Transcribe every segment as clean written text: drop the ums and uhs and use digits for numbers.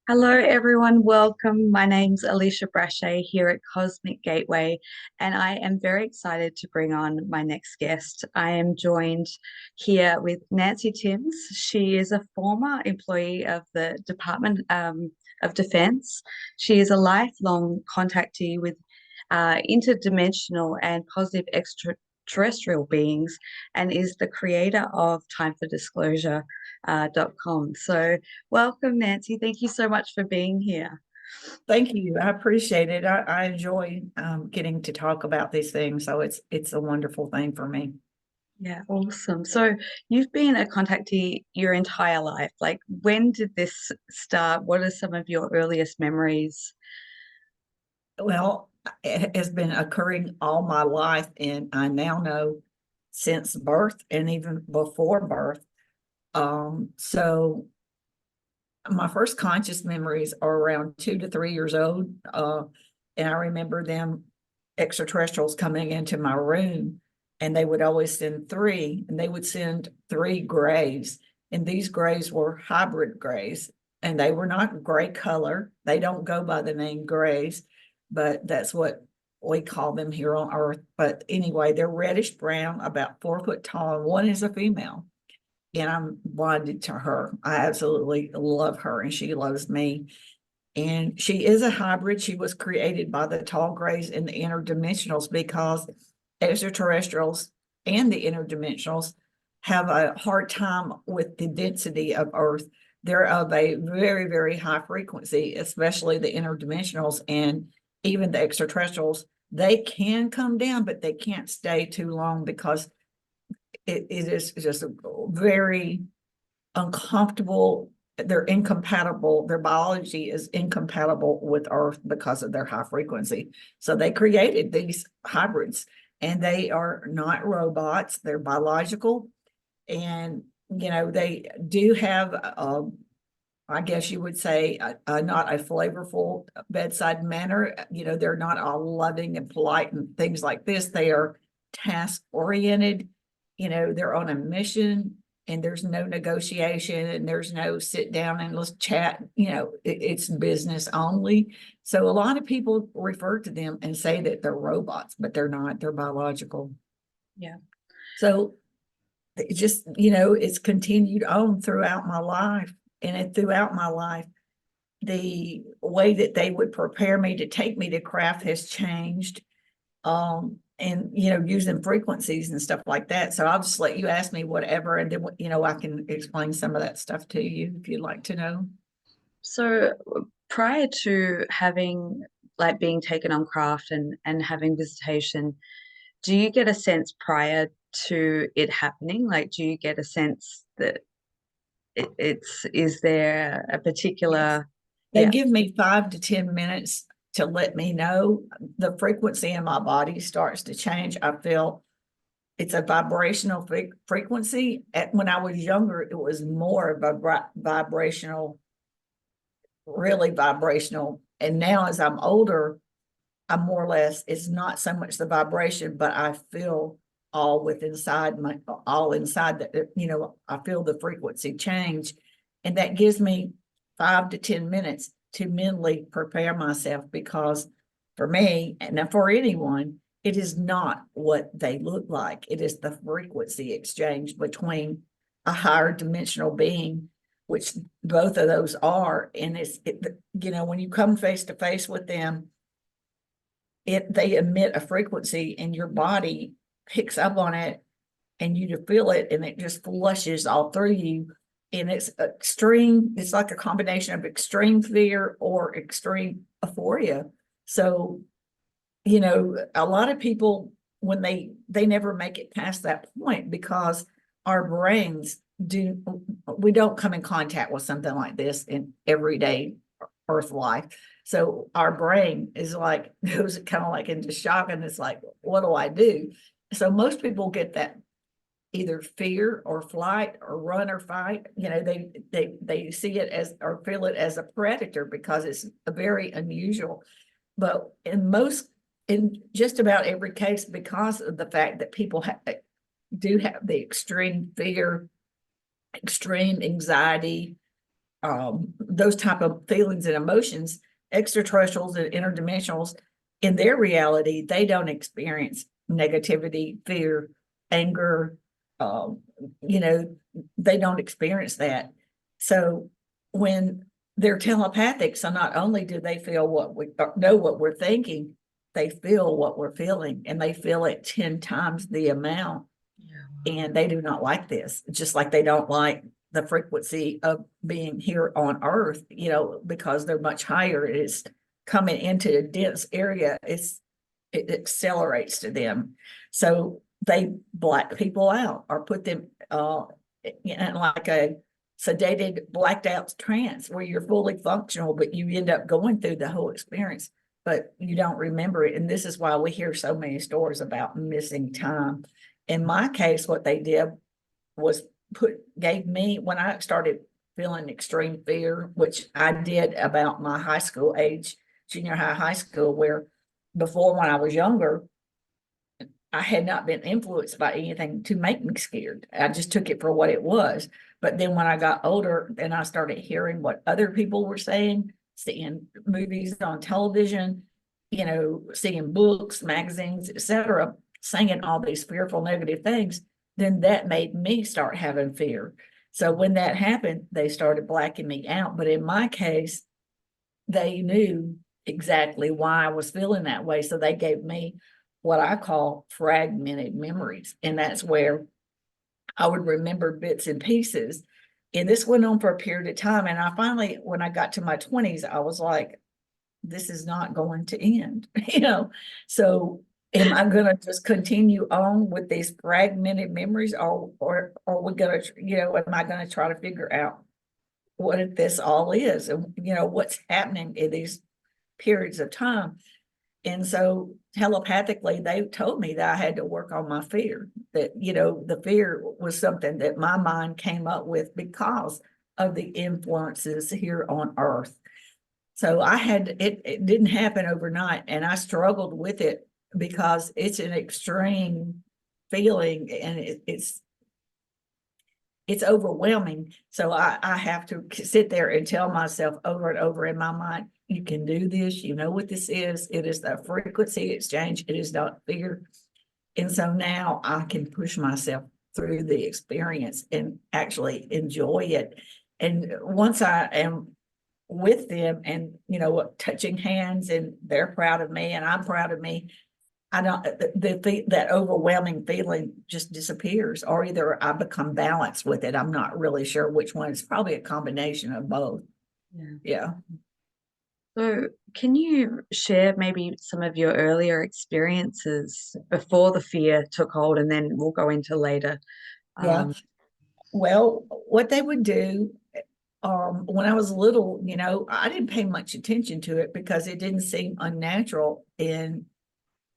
Hello, everyone. Welcome. My name's Alicia Brachet here at Cosmic Gateway, and I am very excited to bring on my next guest. I am joined here with Nancy Timms. She is a former employee of the Department of Defense. She is a lifelong contactee with interdimensional and positive extraterrestrial beings and is the creator of Time for Disclosure .com. So welcome, Nancy. Thank you so much for being here. Thank you. I appreciate it. I enjoy getting to talk about these things. So it's a wonderful thing for me. Yeah, awesome. So you've been a contactee your entire life. Like, when did this start? What are some of your earliest memories? Well, it has been occurring all my life, and I now know since birth and even before birth. So my first conscious memories are around 2 to 3 years old. And I remember them extraterrestrials coming into my room, and they would always send three, and they would send three grays. And these grays were hybrid grays, and they were not gray color. They don't go by the name grays, but that's what we call them here on Earth. But anyway, they're reddish brown, about 4 foot tall, and one is a female. And I'm bonded to her. I absolutely love her, and she loves me. And she is a hybrid. She was created by the tall grays and the interdimensionals because extraterrestrials and the interdimensionals have a hard time with the density of Earth. They're of a very, very high frequency, especially the interdimensionals and even the extraterrestrials. They can come down, but they can't stay too long because it is just a very uncomfortable. They're incompatible. Their biology is incompatible with Earth because of their high frequency. So they created these hybrids, and they are not robots. They're biological. And, they do have, I guess you would say, not a flavorful bedside manner. They're not all loving and polite and things like this. They are task oriented. They're on a mission, and there's no negotiation, and there's no sit down and let's chat. It's business only. So a lot of people refer to them and say that they're robots, but they're not. They're biological. Yeah. So it just, it's continued on throughout my life. And throughout my life, the way that they would prepare me to take me to craft has changed. And using frequencies and stuff like that. So I'll just let you ask me whatever, and then I can explain some of that stuff to you if you'd like to know. So prior to having like being taken on craft and having visitation, do you get a sense prior to it happening? Like, do you get a sense that it's is there a Yes. particular, They yeah. give me 5 to 10 minutes to let me know the frequency in my body starts to change. I feel it's a vibrational frequency. When I was younger, it was more of a vibrational, really vibrational. And now as I'm older, I'm more or less, it's not so much the vibration, but I feel all inside that, I feel the frequency change. And that gives me 5 to 10 minutes to mentally prepare myself, because for me, and for anyone, it is not what they look like. It is the frequency exchange between a higher dimensional being, which both of those are. And when you come face to face with them, they emit a frequency, and your body picks up on it, and you feel it, and it just flushes all through you. And it's extreme. It's like a combination of extreme fear or extreme euphoria. So, a lot of people, when they never make it past that point, because our brains we don't come in contact with something like this in everyday Earth life. So our brain is like, goes kind of like into shock, and it's like, what do I do? So most people get that either fear or flight or run or fight. They see it as, or feel it as, a predator, because it's a very unusual. But in just about every case, because of the fact that people do have the extreme fear, extreme anxiety, those type of feelings and emotions, extraterrestrials and interdimensionals, in their reality, they don't experience negativity, fear, anger. Um, you know, they don't experience that. So when they're telepathic, so not only do they feel what we know what we're thinking, they feel what we're feeling, and they feel it 10 times the amount. And they do not like this, just like they don't like the frequency of being here on Earth, you know, because they're much higher. It is coming into a dense area. It accelerates to them. So they black people out or put them in like a sedated, blacked out trance where you're fully functional, but you end up going through the whole experience, but you don't remember it. And this is why we hear so many stories about missing time. In my case, what they did was gave me, when I started feeling extreme fear, which I did about my high school age, junior high school, where before when I was younger, I had not been influenced by anything to make me scared. I just took it for what it was. But then when I got older, then I started hearing what other people were saying, seeing movies on television, you know, seeing books, magazines, etc., saying all these fearful, negative things. Then that made me start having fear. So when that happened, they started blacking me out. But in my case, they knew exactly why I was feeling that way. So they gave me what I call fragmented memories. And that's where I would remember bits and pieces. And this went on for a period of time. And I finally, when I got to my 20s, I was like, this is not going to end, you know? So am I going to just continue on with these fragmented memories, or are we going to, you know, am I going to try to figure out what this all is, and, you know, what's happening in these periods of time? And so telepathically, they told me that I had to work on my fear, that, you know, the fear was something that my mind came up with because of the influences here on Earth. So I had, it didn't happen overnight, and I struggled with it because it's an extreme feeling, and it's overwhelming. So I have to sit there and tell myself over and over in my mind, you can do this. You know what this is. It is the frequency exchange. It is not fear. And so now I can push myself through the experience and actually enjoy it. And once I am with them and, you know, touching hands, and they're proud of me and I'm proud of me, I don't, that overwhelming feeling just disappears, or either I become balanced with it. I'm not really sure which one. It's probably a combination of both. Yeah. So, can you share maybe some of your earlier experiences before the fear took hold, and then we'll go into later? Yeah. Well, what they would do, when I was little, you know, I didn't pay much attention to it because it didn't seem unnatural. And,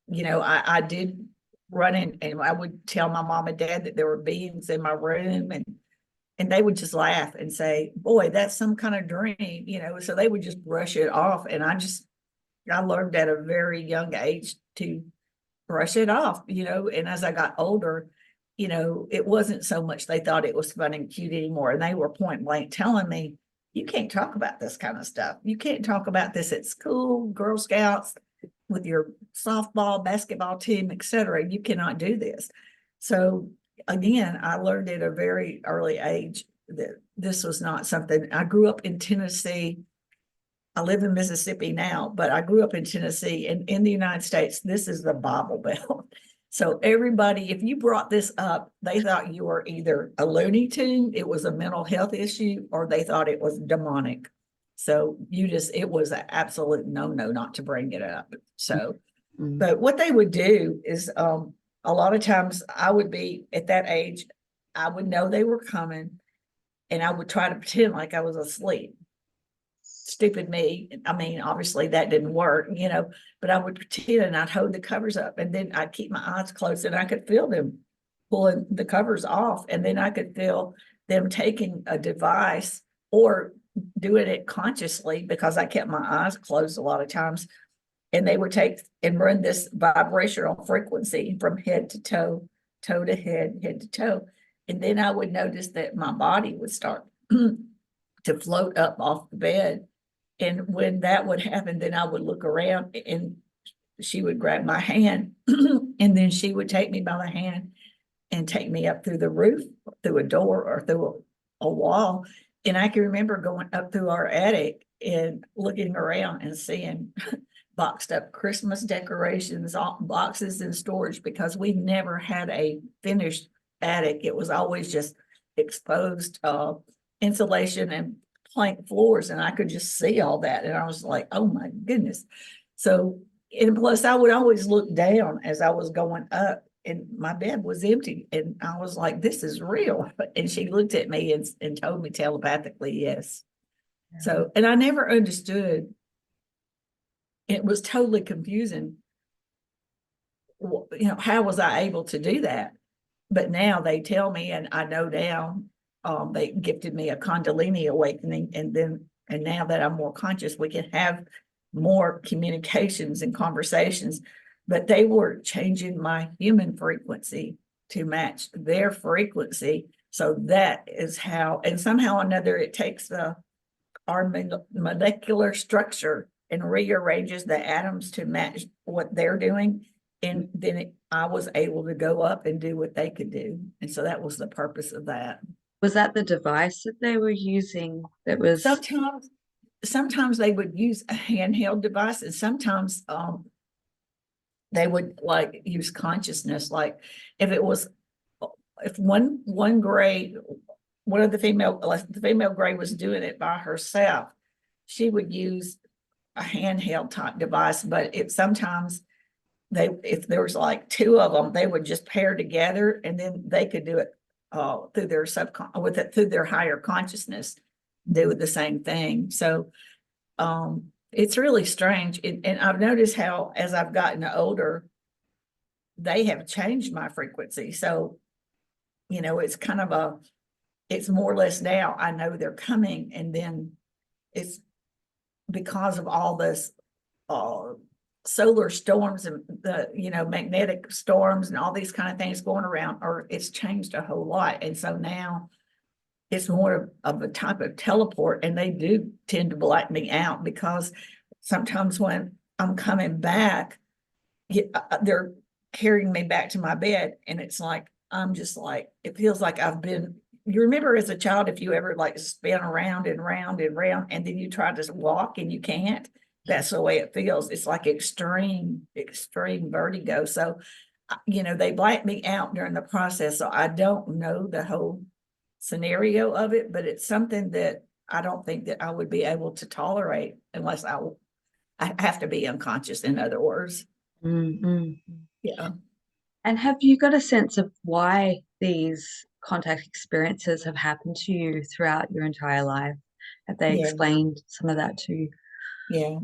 you know, I did run in, and I would tell my mom and dad that there were beings in my room, and they would just laugh and say, boy, that's some kind of dream, you know. So they would just brush it off. And I learned at a very young age to brush it off, you know. And as I got older, you know, it wasn't so much they thought it was fun and cute anymore. And they were point blank telling me, you can't talk about this kind of stuff. You can't talk about this at school, Girl Scouts, with your softball, basketball team, etc. You cannot do this. So again, I learned at a very early age that this was not something. I grew up in Tennessee. I live in Mississippi now, but I grew up in Tennessee, and in the United States, this is the Bible Belt. So everybody, if you brought this up, they thought you were either a Looney Tune, it was a mental health issue, or they thought it was demonic. So it was an absolute no-no not to bring it up. So, but what they would do is, a lot of times I would be at that age, I would know they were coming, and I would try to pretend like I was asleep. Stupid me. I mean, obviously that didn't work, you know, but I would pretend, and I'd hold the covers up, and then I'd keep my eyes closed, and I could feel them pulling the covers off. And then I could feel them taking a device or doing it consciously, because I kept my eyes closed a lot of times. And they would take and run this vibrational frequency from head to toe, toe to head, head to toe. And then I would notice that my body would start to float up off the bed. And when that would happen, then I would look around and she would grab my hand and then she would take me by the hand and take me up through the roof, through a door or through a wall. And I can remember going up through our attic and looking around and seeing boxed up Christmas decorations, boxes in storage, because we never had a finished attic. It was always just exposed insulation and plank floors, and I could just see all that. And I was like, oh my goodness. So, and plus I would always look down as I was going up, and my bed was empty. And I was like, this is real. And she looked at me and told me telepathically, yes. Yeah. So, and I never understood. It was totally confusing. You know, how was I able to do that? But now they tell me, and I know now, they gifted me a Kundalini awakening. And now that I'm more conscious, we can have more communications and conversations. But they were changing my human frequency to match their frequency. So that is how, and somehow or another, it takes our molecular structure and rearranges the atoms to match what they're doing. And then I was able to go up and do what they could do. And so that was the purpose of that. Was that the device that they were using that was? Sometimes they would use a handheld device, and sometimes they would like use consciousness. Like if one gray, one of the female gray was doing it by herself, she would use a handheld type device. But sometimes if there was like two of them, they would just pair together, and then they could do it through their through their higher consciousness, do the same thing. So it's really strange. And I've noticed how, as I've gotten older, they have changed my frequency. So, you know, it's kind of it's more or less now I know they're coming. And then it's because of all this solar storms and the, you know, magnetic storms and all these kind of things going around, or it's changed a whole lot. And so now it's more of a type of teleport, and they do tend to black me out, because sometimes when I'm coming back, they're carrying me back to my bed, and it's like, I'm just like, it feels like I've been, you remember as a child, if you ever like spin around and round and round, and then you try to walk and you can't, that's the way it feels. It's like extreme vertigo. So, you know, they black me out during the process. So I don't know the whole scenario of it, but it's something that I don't think that I would be able to tolerate unless I have to be unconscious, in other words. Mm-hmm. Yeah. And have you got a sense of why these contact experiences have happened to you throughout your entire life? Have they explained some of that to you? Yeah.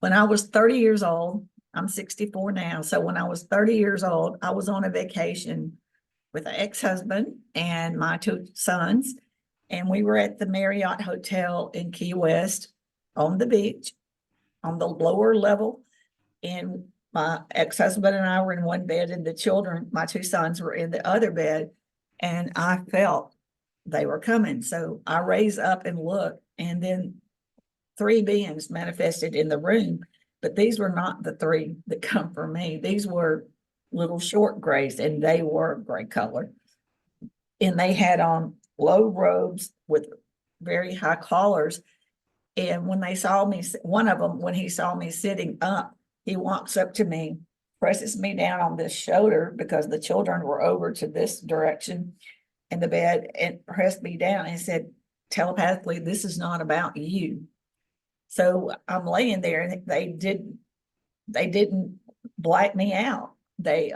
When I was 30 years old, I'm 64 now. So when I was 30 years old, I was on a vacation with an ex-husband and my two sons. And we were at the Marriott Hotel in Key West on the beach on the lower level. And my ex-husband and I were in one bed, and the children, my two sons, were in the other bed. And I felt they were coming. So I raised up and looked, and then three beings manifested in the room. But these were not the three that come from me. These were little short grays, and they were gray color. And they had on low robes with very high collars. And when they saw me, one of them, when he saw me sitting up, he walks up to me, presses me down on this shoulder, because the children were over to this direction in the bed, and pressed me down and said telepathically, "This is not about you." So I'm laying there, and they didn't black me out. They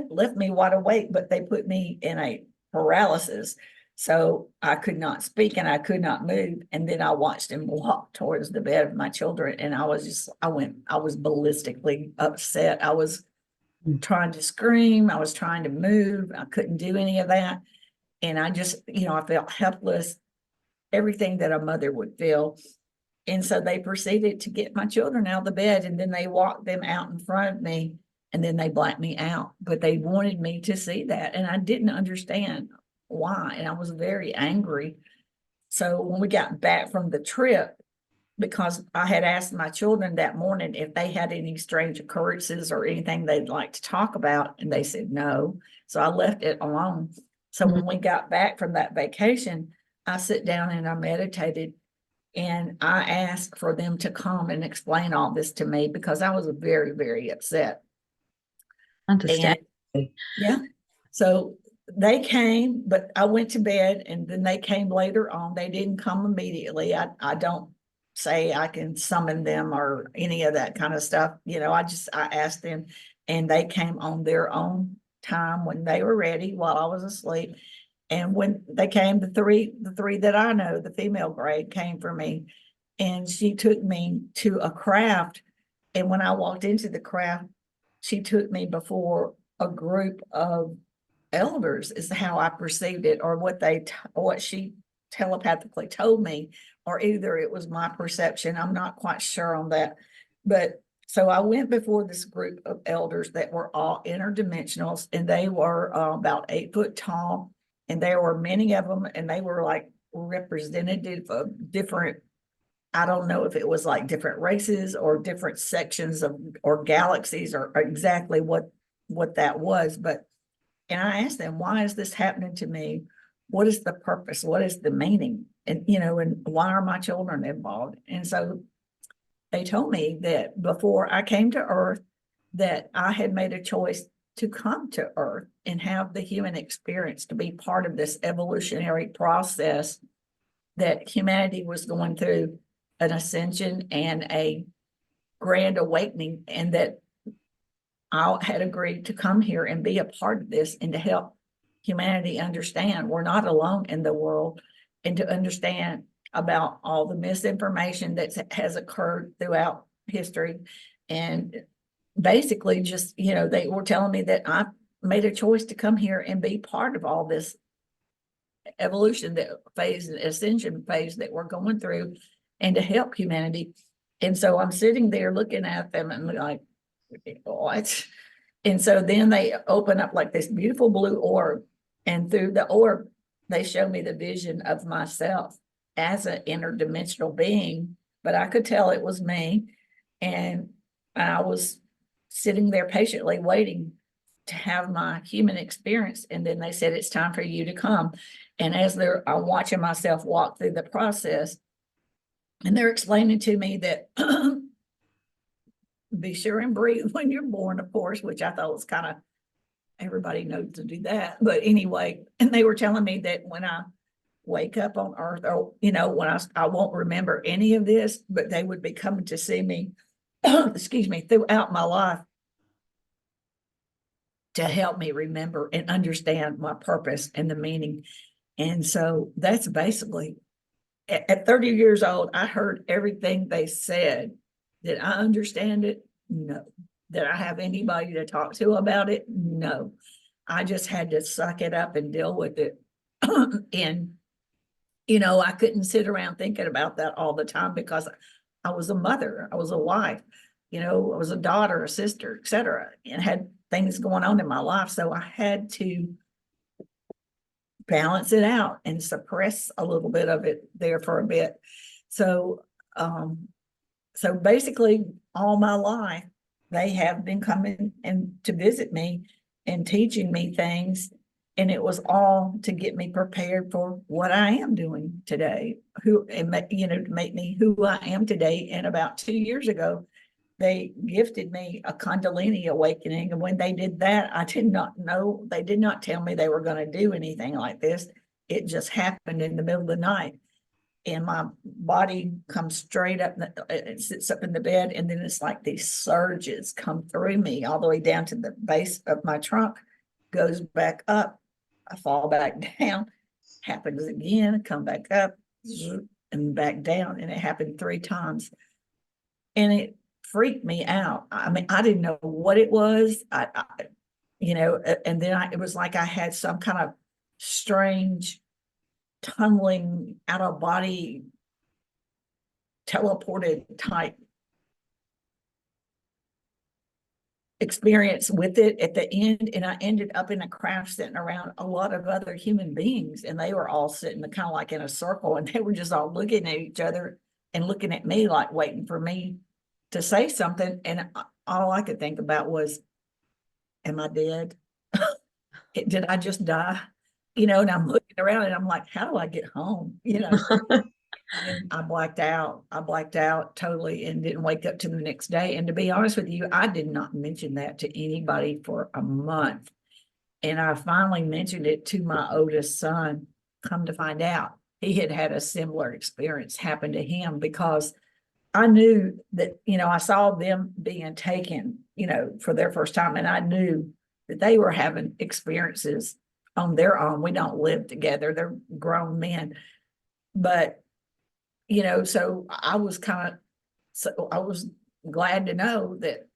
left me wide awake, but they put me in a paralysis. So I could not speak and I could not move. And then I watched him walk towards the bed of my children. And I was ballistically upset. I was trying to scream. I was trying to move. I couldn't do any of that. And I just, you know, I felt helpless, everything that a mother would feel. And so they proceeded to get my children out of the bed, and then they walked them out in front of me, and then they blacked me out. But they wanted me to see that, and I didn't understand why. And I was very angry. So when we got back from the trip, because I had asked my children that morning if they had any strange occurrences or anything they'd like to talk about, and they said no. So I left it alone. So when we got back from that vacation, I sit down and I meditated, and I asked for them to come and explain all this to me because I was very, very upset. Understand. And yeah, so they came, but I went to bed, and then they came later on. They didn't come immediately. I don't say I can summon them or any of that kind of stuff. I asked them, and they came on their own time when they were ready while I was asleep. And when they came, the three that I know, the female grade, came for me, and she took me to a craft. And when I walked into the craft, she took me before a group of elders, is how I perceived it, or what she telepathically told me, or either it was my perception. I'm not quite sure on that. But so I went before this group of elders that were all interdimensionals, and they were about 8 foot tall, and there were many of them, and they were like representative of different, I don't know if it was like different races or different sections of, or galaxies, or exactly what that was. But, and I asked them, why is this happening to me? What is the purpose? What is the meaning? And, and why are my children involved? And so they told me that before I came to Earth, that I had made a choice to come to Earth and have the human experience, to be part of this evolutionary process that humanity was going through, an ascension and a grand awakening, and that I had agreed to come here and be a part of this, and to help humanity understand we're not alone in the world, and to understand about all the misinformation that has occurred throughout history. And basically just, they were telling me that I made a choice to come here and be part of all this evolution, that phase, ascension phase that we're going through, and to help humanity. And so I'm sitting there looking at them and like, what? And so then they open up like this beautiful blue orb, and through the orb, they show me the vision of myself as an interdimensional being, but I could tell it was me. And I was sitting there patiently waiting to have my human experience. And then they said, it's time for you to come. And as I'm watching myself walk through the process, and they're explaining to me that be sure and breathe when you're born, of course, which I thought was kind of, everybody knows to do that. But anyway, and they were telling me that when I wake up on Earth, or, when I won't remember any of this, but they would be coming to see me, excuse me, throughout my life, to help me remember and understand my purpose and the meaning. And so that's basically, at 30 years old, I heard everything they said. Did I understand it? No. Did I have anybody to talk to about it? No. I just had to suck it up and deal with it. And, I couldn't sit around thinking about that all the time, because I was a mother, I was a wife, I was a daughter, a sister, etc., and had things going on in my life. So I had to balance it out and suppress a little bit of it there for a bit. So, so basically all my life, they have been coming and to visit me and teaching me things. And it was all to get me prepared for what I am doing today, to make me who I am today. And about 2 years ago, they gifted me a Kundalini awakening. And when they did that, I did not know, they did not tell me they were going to do anything like this. It just happened in the middle of the night. And my body comes straight up, it sits up in the bed, and then it's like these surges come through me all the way down to the base of my trunk, goes back up, I fall back down, happens again, come back up, and back down. And it happened 3 times. And it freaked me out. I mean, I didn't know what it was. And then it was like I had some kind of strange tunneling out of body, teleported type experience with it at the end, and I ended up in a craft sitting around a lot of other human beings, and they were all sitting kind of like in a circle, and they were just all looking at each other and looking at me like waiting for me to say something. And all I could think about was, am I dead? Did I just die? And I'm looking around and I'm like, how do I get home? And I blacked out. I blacked out totally and didn't wake up to the next day. And to be honest with you, I did not mention that to anybody for a month. And I finally mentioned it to my oldest son. Come to find out, he had had a similar experience happen to him, because I knew that, I saw them being taken, for their first time. And I knew that they were having experiences on their own. We don't live together. They're grown men. But so I was glad to know that it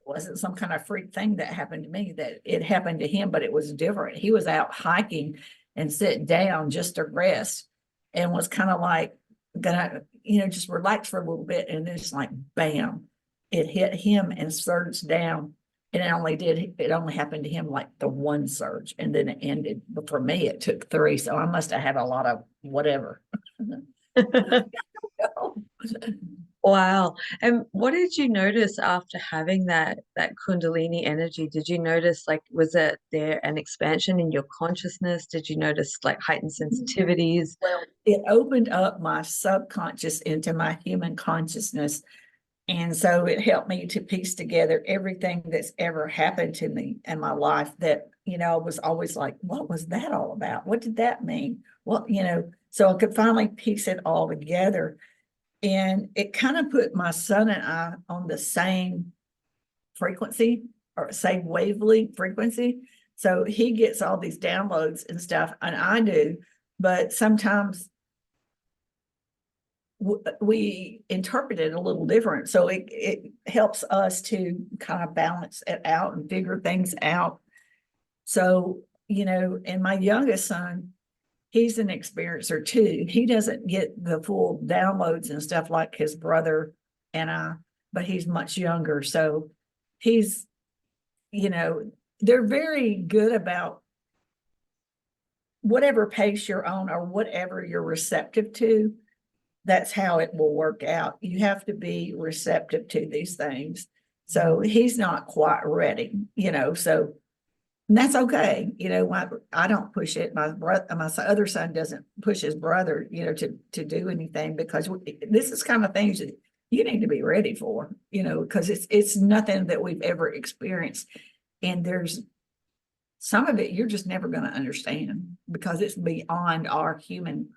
wasn't some kind of freak thing that happened to me, that it happened to him, but it was different. He was out hiking and sitting down just to rest, and was kind of like gonna, just relax for a little bit. And it's like, bam, it hit him and surged down. And it only happened to him like the one surge, and then it ended. But for me, it took 3. So I must have had a lot of whatever. Wow. And what did you notice after having that Kundalini energy? Did you notice, like, was it there an expansion in your consciousness? Did you notice like heightened sensitivities? Well, it opened up my subconscious into my human consciousness. And so it helped me to piece together everything that's ever happened to me in my life that, I was always like, what was that all about? What did that mean? Well, so I could finally piece it all together. And it kind of put my son and I on the same frequency, or same wavelength frequency. So he gets all these downloads and stuff, and I do. But sometimes we interpret it a little different. So it helps us to kind of balance it out and figure things out. So, and my youngest son, he's an experiencer too. He doesn't get the full downloads and stuff like his brother and I, but he's much younger. So he's, they're very good about whatever pace you're on or whatever you're receptive to. That's how it will work out. You have to be receptive to these things. So he's not quite ready, so, and that's okay. I don't push it. My other son doesn't push his brother, to do anything, because this is kind of things that you need to be ready for, because it's nothing that we've ever experienced. And there's some of it you're just never going to understand, because it's beyond our human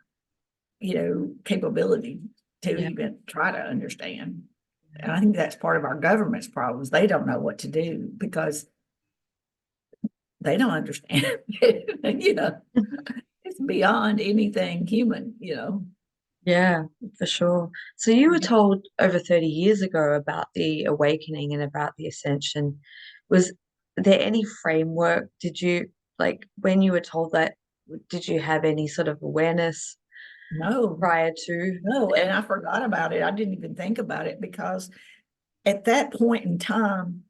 capability to even try to understand. And I think that's part of our government's problems. They don't know what to do because they don't understand. It's beyond anything human. Yeah, for sure. So you were told over 30 years ago about the awakening and about the ascension. Was there any framework? Did you, like, when you were told that, did you have any sort of awareness No, prior to? no, and I forgot about it. I didn't even think about it, because at that point in time,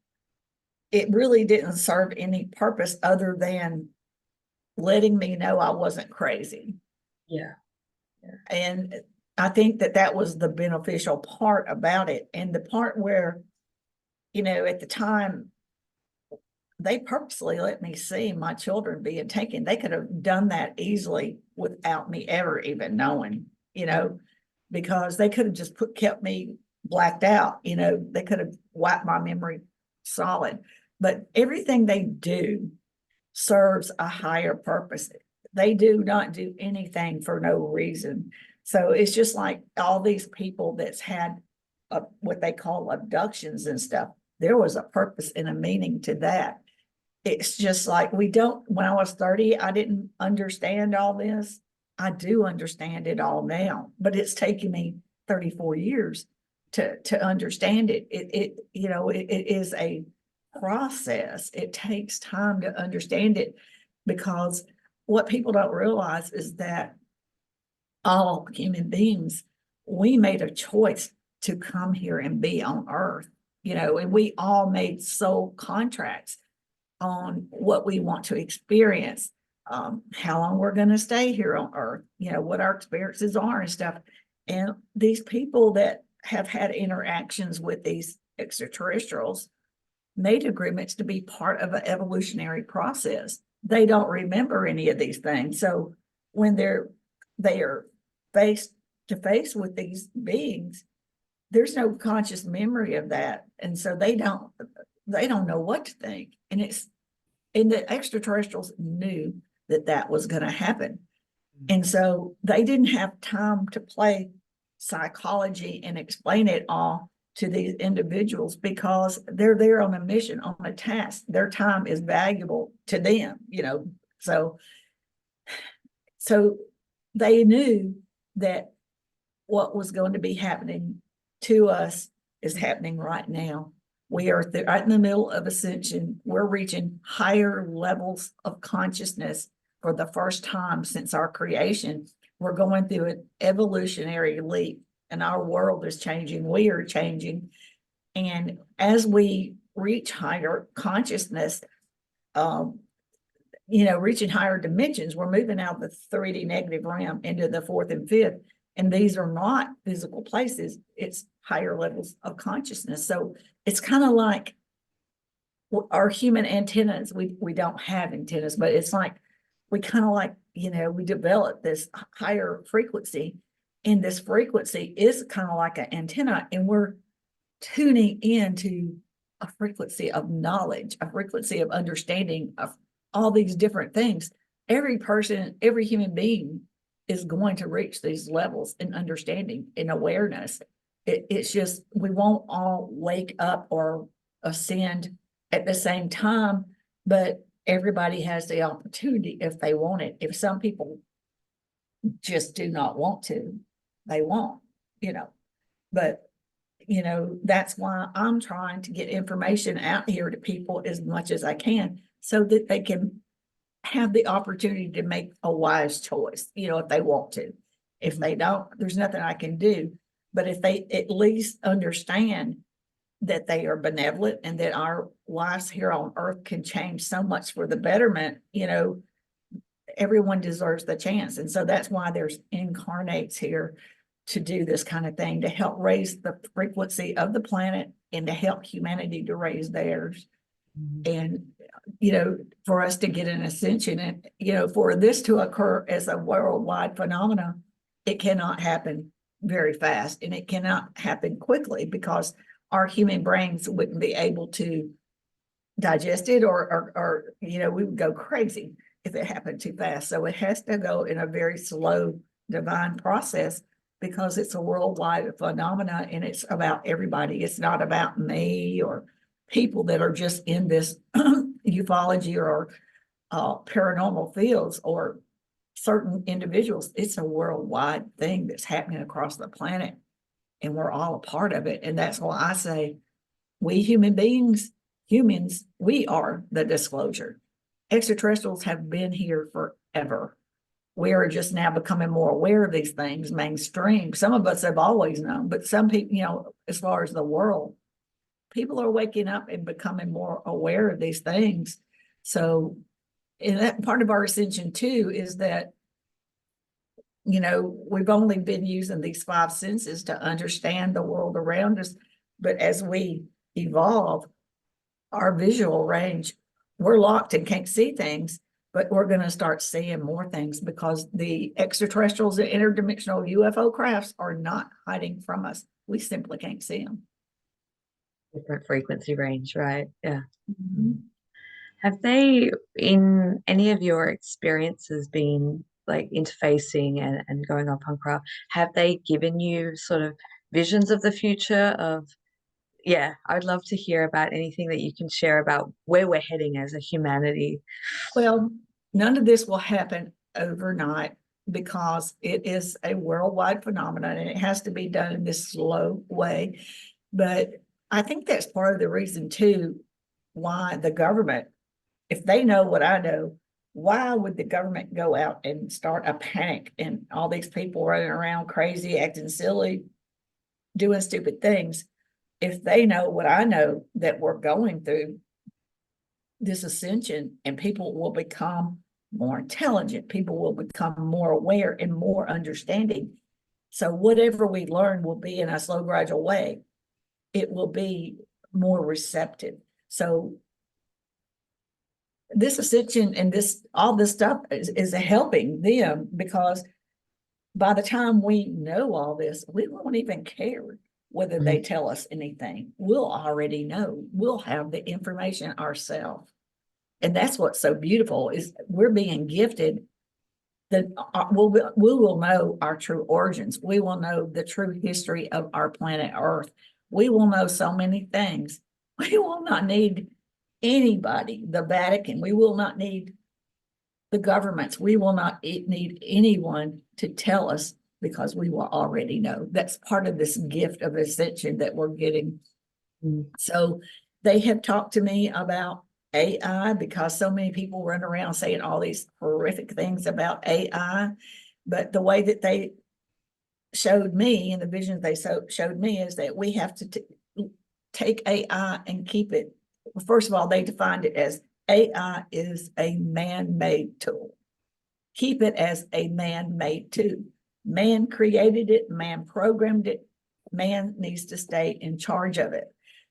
it really didn't serve any purpose other than letting me know I wasn't crazy. Yeah. And I think that was the beneficial part about it. And the part where, at the time, they purposely let me see my children being taken. They could have done that easily without me ever even knowing, because they could have just kept me blacked out. They could have wiped my memory solid. But everything they do serves a higher purpose. They do not do anything for no reason. So it's just like all these people that's had what they call abductions and stuff. There was a purpose and a meaning to that. It's just like when I was 30, I didn't understand all this. I do understand it all now, but it's taken me 34 years to understand it. It is a process. It takes time to understand it, because what people don't realize is that all human beings, we made a choice to come here and be on Earth. and we all made soul contracts on what we want to experience, how long we're going to stay here on Earth, what our experiences are and stuff. And these people that have had interactions with these extraterrestrials made agreements to be part of an evolutionary process. They don't remember any of these things. So when they are face to face with these beings, there's no conscious memory of that. And so they don't know what to think. And the extraterrestrials knew that that was going to happen. And so they didn't have time to play psychology and explain it all to these individuals, because they're there on a mission, on a task. Their time is valuable to them, So they knew that what was going to be happening to us is happening right now. We are right in the middle of ascension. We're reaching higher levels of consciousness for the first time since our creation. We're going through an evolutionary leap, and our world is changing. We are changing. And as we reach higher consciousness, reaching higher dimensions, we're moving out of the 3D negative realm into the fourth and fifth. And these are not physical places. It's higher levels of consciousness. So it's kind of like our human antennas. We don't have antennas, but it's like we kind of like, we develop this higher frequency. And this frequency is kind of like an antenna. And we're tuning into a frequency of knowledge, a frequency of understanding of all these different things. Every person, every human being is going to reach these levels in understanding, in awareness. It's just, we won't all wake up or ascend at the same time, but everybody has the opportunity if they want it. If some people just do not want to, they won't, but that's why I'm trying to get information out here to people as much as I can, so that they can have the opportunity to make a wise choice, if they want to. If they don't, there's nothing I can do. But if they at least understand that they are benevolent and that our lives here on Earth can change so much for the betterment, everyone deserves the chance. And so that's why there's incarnates here to do this kind of thing, to help raise the frequency of the planet and to help humanity to raise theirs. And, for us to get an ascension, and, for this to occur as a worldwide phenomenon, it cannot happen very fast, and it cannot happen quickly, because our human brains wouldn't be able to digest it, or we would go crazy if it happened too fast. So it has to go in a very slow divine process, because it's a worldwide phenomena, and it's about everybody. It's not about me or people that are just in this ufology or paranormal fields, or certain individuals. It's a worldwide thing that's happening across the planet, and we're all a part of it. And that's why I say, we humans, we are the disclosure. Extraterrestrials have been here forever. We are just now becoming more aware of these things mainstream. Some of us have always known, but some people, as far as the world, people are waking up and becoming more aware of these things. So, and that part of our ascension too is that, we've only been using these five senses to understand the world around us. But as we evolve our visual range, we're locked and can't see things, but we're going to start seeing more things, because the extraterrestrials and interdimensional UFO crafts are not hiding from us. We simply can't see them. Different frequency range, right? Yeah. Have they, in any of your experiences, been like interfacing and going up on craft, have they given you sort of visions of the future of, I'd love to hear about anything that you can share about where we're heading as a humanity. Well, none of this will happen overnight, because it is a worldwide phenomenon, and it has to be done in this slow way. But I think that's part of the reason too, why the government, if they know what I know, why would the government go out and start a panic and all these people running around crazy, acting silly, doing stupid things? if they know what I know, that we're going through this ascension, and people will become more intelligent, people will become more aware and more understanding. So whatever we learn will be in a slow, gradual way. It will be more receptive. So this ascension and all this stuff is helping them, because by the time we know all this, we won't even care whether they tell us anything. We'll already know. We'll have the information ourselves. And that's what's so beautiful, is we're being gifted that we will know our true origins. We will know the true history of our planet Earth. We will know so many things. We will not need anybody, the Vatican. We will not need the governments. We will not need anyone to tell us, because we will already know. That's part of this gift of ascension that we're getting. So they have talked to me about AI, because so many people run around saying all these horrific things about AI. But the way that they showed me, and the visions they showed me, is that we have to take AI and keep it. First of all, they defined it as AI is a man-made tool. Keep it as a man-made tool. Man created it, man programmed it, man needs to stay in charge of it.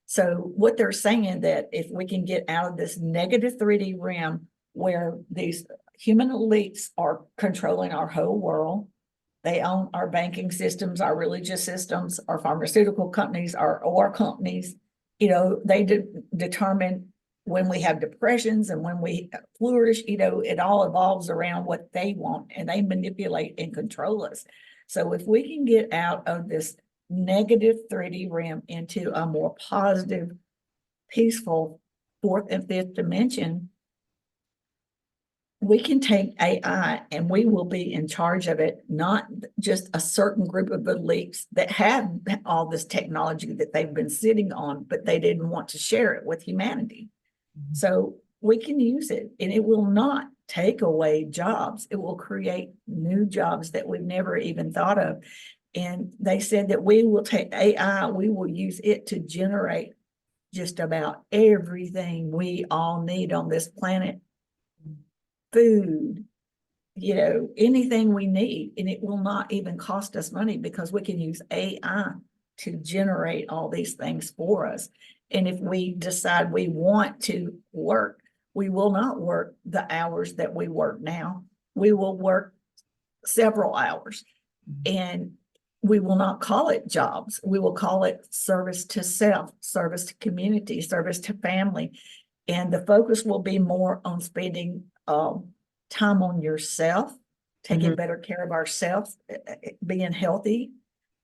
So what they're saying, that if we can get out of this negative 3D realm where these human elites are controlling our whole world, they own our banking systems, our religious systems, our pharmaceutical companies, our oil companies, they determine when we have depressions and when we flourish, it all evolves around what they want, and they manipulate and control us. So if we can get out of this negative 3D realm into a more positive, peaceful fourth and fifth dimension, we can take AI and we will be in charge of it, not just a certain group of elites that have all this technology that they've been sitting on, but they didn't want to share it with humanity. So we can use it, and it will not take away jobs. It will create new jobs that we've never even thought of. And they said that we will take AI, we will use it to generate just about everything we all need on this planet. Food, anything we need, and it will not even cost us money, because we can use AI to generate all these things for us. And if we decide we want to work, we will not work the hours that we work now. We will work several hours, and we will not call it jobs. We will call it service to self, service to community, service to family. And the focus will be more on spending time on yourself, taking better care of ourselves, being healthy,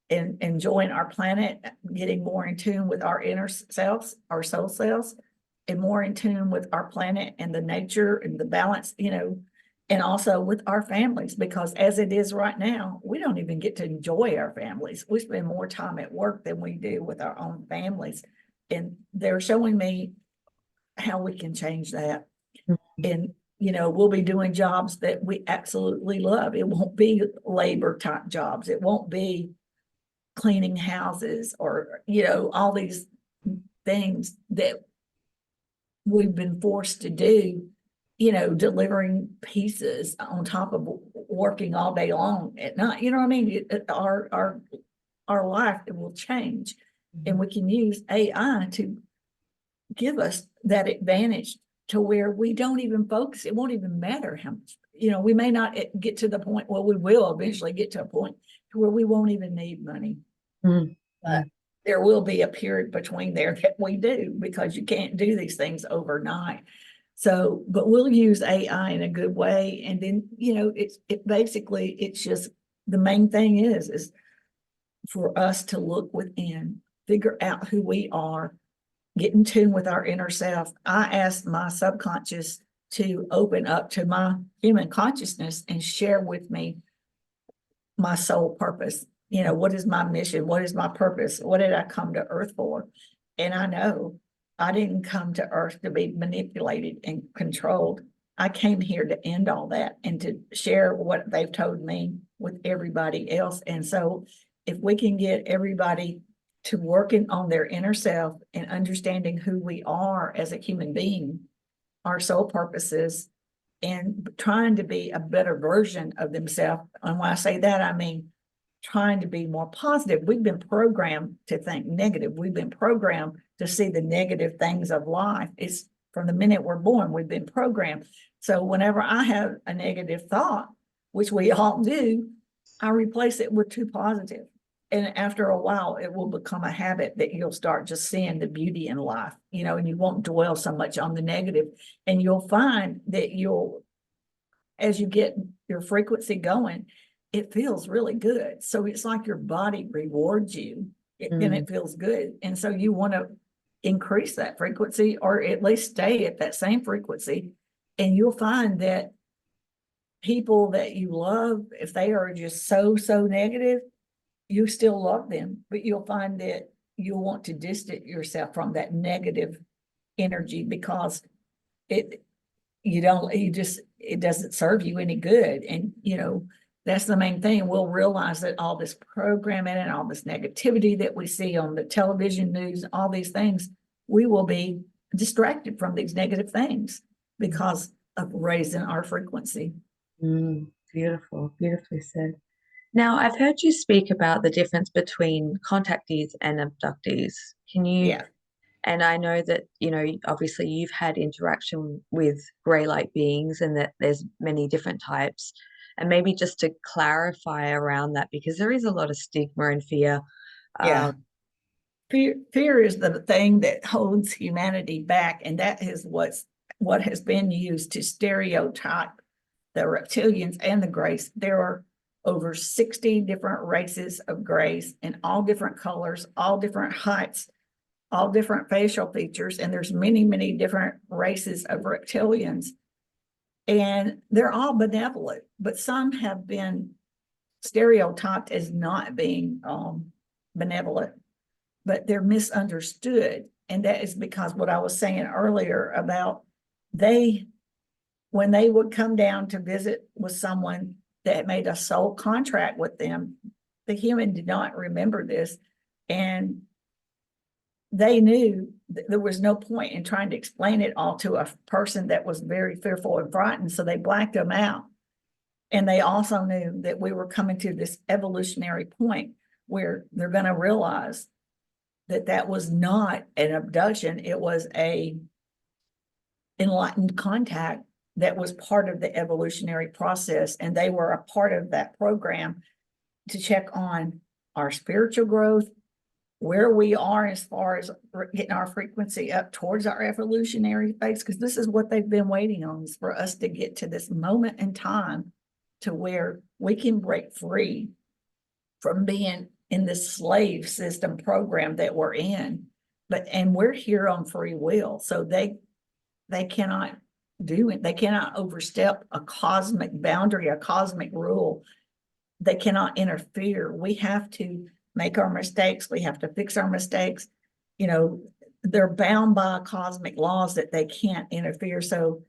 and enjoying our planet, getting more in tune with our inner selves, our soul selves, and more in tune with our planet and the nature and the balance, and also with our families, because as it is right now, we don't even get to enjoy our families. We spend more time at work than we do with our own families. And they're showing me how we can change that. And we'll be doing jobs that we absolutely love. It won't be labor type jobs. It won't be cleaning houses or, all these things that we've been forced to do, delivering pizzas on top of working all day long at night. You know what I mean? Our life, it will change. And we can use AI to give us that advantage to where we don't even focus. It won't even matter how much, we may not get to the point, well, we will eventually get to a point to where we won't even need money. But there will be a period between there that we do, because you can't do these things overnight. So, but we'll use AI in a good way. And then, it's just, the main thing is for us to look within, figure out who we are, get in tune with our inner self. I asked my subconscious to open up to my human consciousness and share with me my soul purpose. What is my mission? What is my purpose? What did I come to Earth for? And I know I didn't come to Earth to be manipulated and controlled. I came here to end all that and to share what they've told me with everybody else. And so if we can get everybody to working on their inner self and understanding who we are as a human being, our soul purposes, and trying to be a better version of themselves. And when I say that, I mean trying to be more positive. We've been programmed to think negative. We've been programmed to see the negative things of life. It's from the minute we're born, we've been programmed. So whenever I have a negative thought, which we all do, I replace it with two positive. And after a while, it will become a habit that you'll start just seeing the beauty in life, and you won't dwell so much on the negative. And you'll find that as you get your frequency going, it feels really good. So it's like your body rewards you, and it feels good. And so you want to increase that frequency, or at least stay at that same frequency. And you'll find that people that you love, if they are just so negative, you still love them, but you'll find that you'll want to distance yourself from that negative energy, because it doesn't serve you any good. And that's the main thing. We'll realize that all this programming and all this negativity that we see on the television news, all these things, we will be distracted from these negative things because of raising our frequency. Beautiful, beautifully said. Now, I've heard you speak about the difference between contactees and abductees. Can you? Yeah. And I know that, obviously you've had interaction with grey light beings and that there's many different types. And maybe just to clarify around that, because there is a lot of stigma and fear. Yeah. Fear is the thing that holds humanity back. And that is what has been used to stereotype the reptilians and the grays. There are over 60 different races of grays in all different colors, all different heights, all different facial features, and there's many different races of reptilians, and they're all benevolent, but some have been stereotyped as not being benevolent, but they're misunderstood. And that is because what I was saying earlier about when they would come down to visit with someone that made a soul contract with them, the human did not remember this, and they knew there was no point in trying to explain it all to a person that was very fearful and frightened, so they blacked them out. And they also knew that we were coming to this evolutionary point where they're going to realize that was not an abduction, it was a enlightened contact that was part of the evolutionary process, and they were a part of that program to check on our spiritual growth, where we are as far as getting our frequency up towards our evolutionary phase, because this is what they've been waiting on, is for us to get to this moment in time to where we can break free from being in this slave system program that we're in. And we're here on free will, so they cannot do it. They cannot overstep a cosmic boundary, a cosmic rule. They cannot interfere. We have to make our mistakes. We have to fix our mistakes. They're bound by cosmic laws that they can't interfere. So,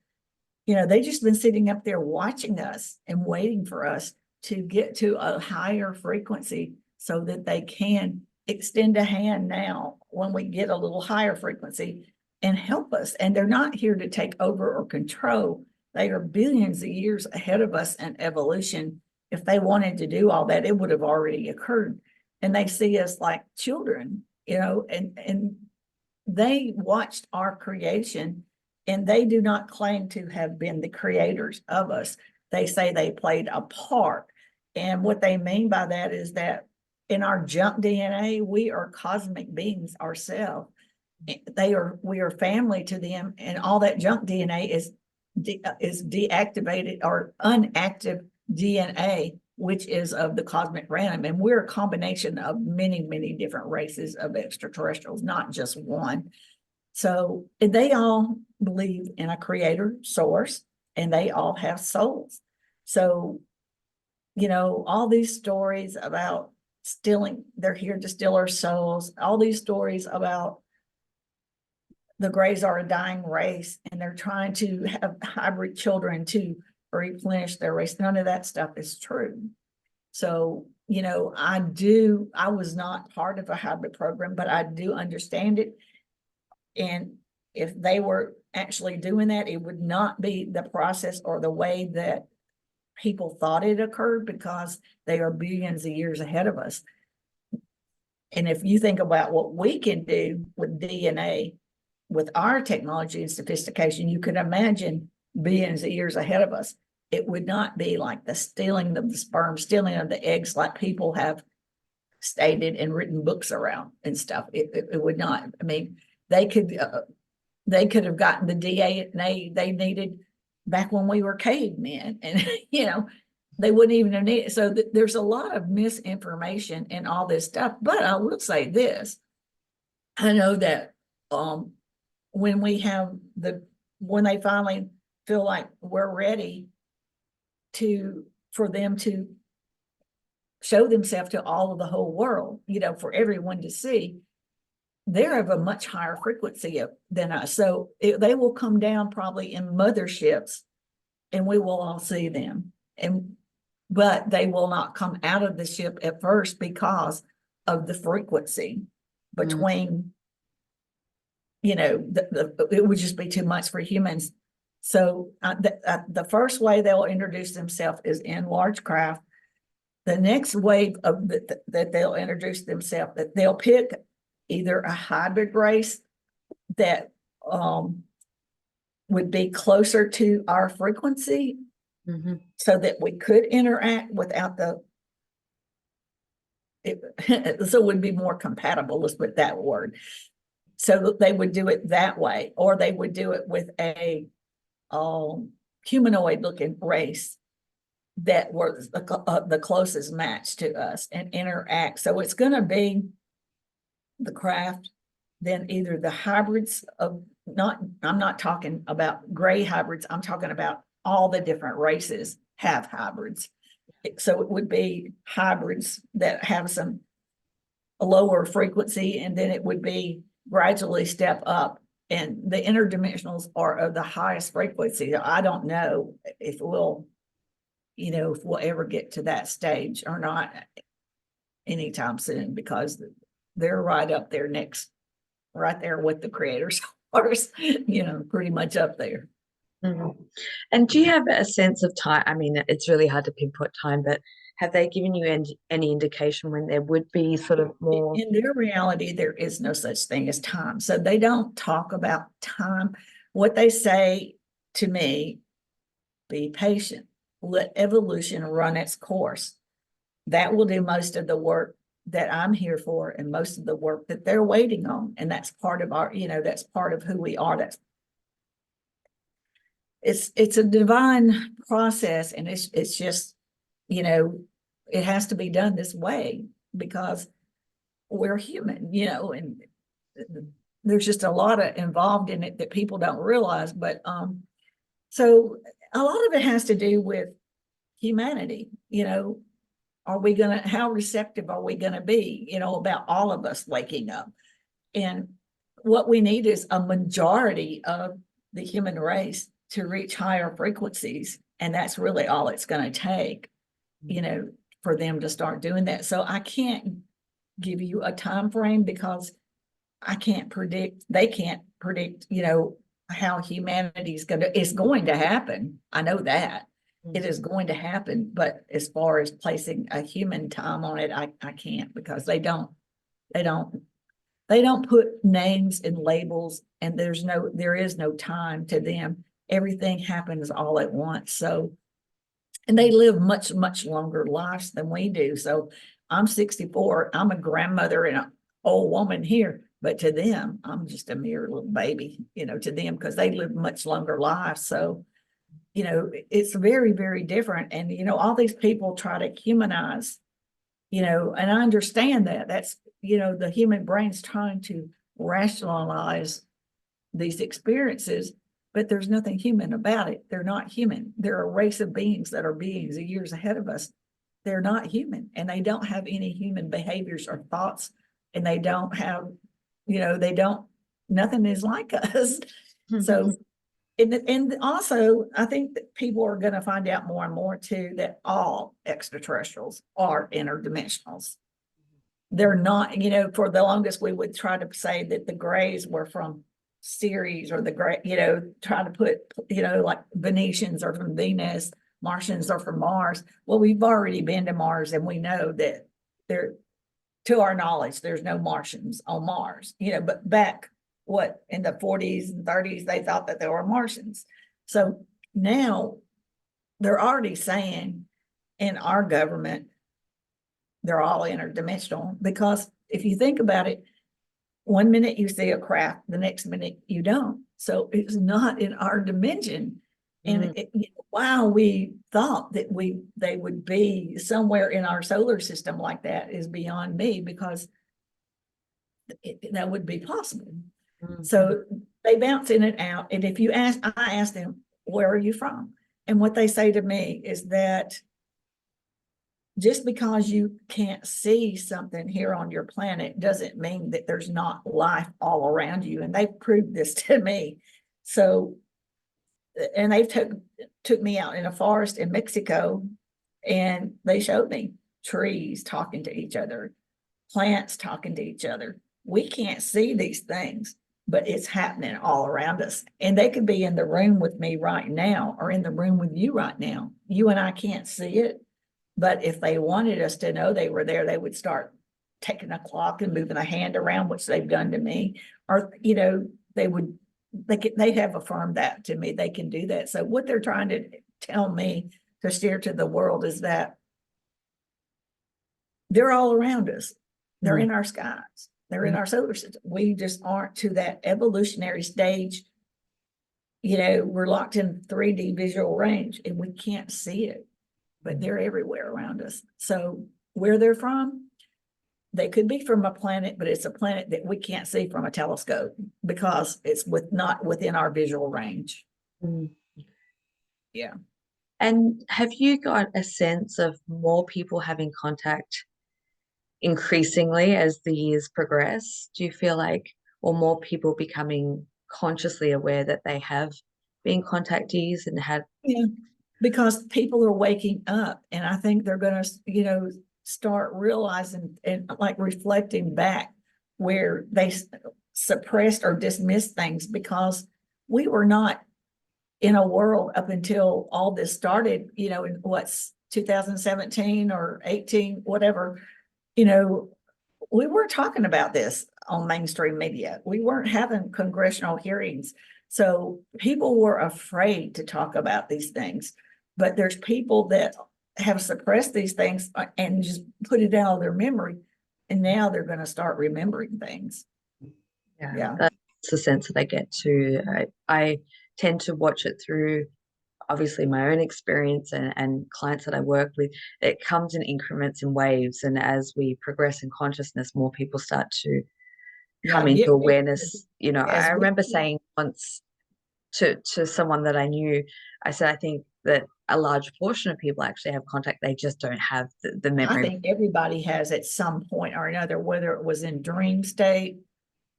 they just been sitting up there watching us and waiting for us to get to a higher frequency so that they can extend a hand now when we get a little higher frequency and help us. And they're not here to take over or control. They are billions of years ahead of us in evolution. If they wanted to do all that, it would have already occurred. And they see us like children, and they watched our creation, and they do not claim to have been the creators of us. They say they played a part. And what they mean by that is that in our junk DNA, we are cosmic beings ourselves. We are family to them, and all that junk DNA is deactivated or unactive DNA, which is of the cosmic random. And we're a combination of many different races of extraterrestrials, not just one. So they all believe in a creator source, and they all have souls. So, all these stories about stealing, they're here to steal our souls, all these stories about the grays are a dying race and they're trying to have hybrid children to replenish their race. None of that stuff is true. So I was not part of a hybrid program, but I do understand it. And if they were actually doing that, it would not be the process or the way that people thought it occurred, because they are billions of years ahead of us. And if you think about what we can do with DNA, with our technology and sophistication, you could imagine billions of years ahead of us. It would not be like the stealing of the sperm, stealing of the eggs, like people have stated and written books around and stuff. It would not. I mean, they could have gotten the DNA they needed back when we were cavemen, and they wouldn't even have needed. So there's a lot of misinformation and all this stuff. But I will say this: I know that when they finally feel like we're ready for them to show themselves to all of the whole world, for everyone to see, they're of a much higher frequency than us. So they will come down probably in motherships, and we will all see them. But they will not come out of the ship at first because of the frequency between, it would just be too much for humans. So the first way they'll introduce themselves is in large craft. The next wave of that they'll introduce themselves, that they'll pick either a hybrid race that would be closer to our frequency, so that we could interact without so it would be more compatible, let's put that word. So they would do it that way, or they would do it with a humanoid looking race that was the closest match to us and interact. So it's going to be the craft, then either the hybrids I'm not talking about gray hybrids, I'm talking about all the different races have hybrids. So it would be hybrids that have a lower frequency, and then it would be gradually step up. And the interdimensionals are of the highest frequency. I don't know if we'll ever get to that stage or not anytime soon, because they're right up there right there with the creators, pretty much up there. And do you have a sense of time? I mean, it's really hard to pinpoint time, but have they given you any indication when there would be sort of more? In their reality, there is no such thing as time. So they don't talk about time. What they say to me, be patient, let evolution run its course. That will do most of the work that I'm here for, and most of the work that they're waiting on. And that's part of that's part of who we are. It's a divine process, and it's just, it has to be done this way because we're human, and there's just a lot involved in it that people don't realize. But so a lot of it has to do with humanity. How receptive are we gonna be, about all of us waking up? And what we need is a majority of the human race to reach higher frequencies. And that's really all it's going to take, for them to start doing that. So I can't give you a time frame, because they can't predict, how humanity is going to happen. I know that it is going to happen, but as far as placing a human time on it, I can't, because they don't put names and labels, and there is no time to them. Everything happens all at once. So, and they live much, much longer lives than we do. So I'm 64. I'm a grandmother and an old woman here, but to them, I'm just a mere little baby, to them, because they live much longer lives. So, it's very, very different. And, all these people try to humanize, and I understand that. That's, the human brain's trying to rationalize these experiences, but there's nothing human about it. They're not human. They're a race of beings that are beings of years ahead of us. They're not human, and they don't have any human behaviors or thoughts, and they don't have, nothing is like us. So And also, I think that people are going to find out more and more too that all extraterrestrials are interdimensionals. They're not, for the longest we would try to say that the grays were from Ceres, or the gray, try to put, like Venetians are from Venus, Martians are from Mars. Well, we've already been to Mars, and we know that there, to our knowledge, there's no Martians on Mars, but back in the 40s and 30s, they thought that there were Martians. So now they're already saying in our government, they're all interdimensional, because if you think about it, 1 minute you see a craft, the next minute you don't. So it's not in our dimension. And while we thought that they would be somewhere in our solar system like that is beyond me, because that would be possible. So they bounce in and out. And if I ask them, where are you from? And what they say to me is that just because you can't see something here on your planet doesn't mean that there's not life all around you. And they've proved this to me. So, and they've took me out in a forest in Mexico, and they showed me trees talking to each other, plants talking to each other. We can't see these things, but it's happening all around us. And they could be in the room with me right now, or in the room with you right now. You and I can't see it. But if they wanted us to know they were there, they would start taking a clock and moving a hand around, which they've done to me. Or, they have affirmed that to me. They can do that. So what they're trying to tell me to steer to the world is that they're all around us. They're in our skies. They're in our solar system. We just aren't to that evolutionary stage. We're locked in 3D visual range, and we can't see it. But they're everywhere around us. So where they're from, they could be from a planet, but it's a planet that we can't see from a telescope because it's not within our visual range. Yeah. And have you got a sense of more people having contact increasingly as the years progress? Do you feel like, or more people becoming consciously aware that they have been contactees and had? Yeah, because people are waking up, and I think they're going to, start realizing and like reflecting back where they suppressed or dismissed things, because we were not in a world up until all this started, in what's 2017 or 18, whatever, we weren't talking about this on mainstream media. We weren't having congressional hearings. So people were afraid to talk about these things. But there's people that have suppressed these things and just put it out of their memory. And now they're going to start remembering things. Yeah. That's the sense that I get too. I tend to watch it through, obviously, my own experience and clients that I work with. It comes in increments and waves. And as we progress in consciousness, more people start to come into awareness. I remember saying once to someone that I knew, I said, I think that a large portion of people actually have contact. They just don't have the memory. I think everybody has at some point or another, whether it was in dream state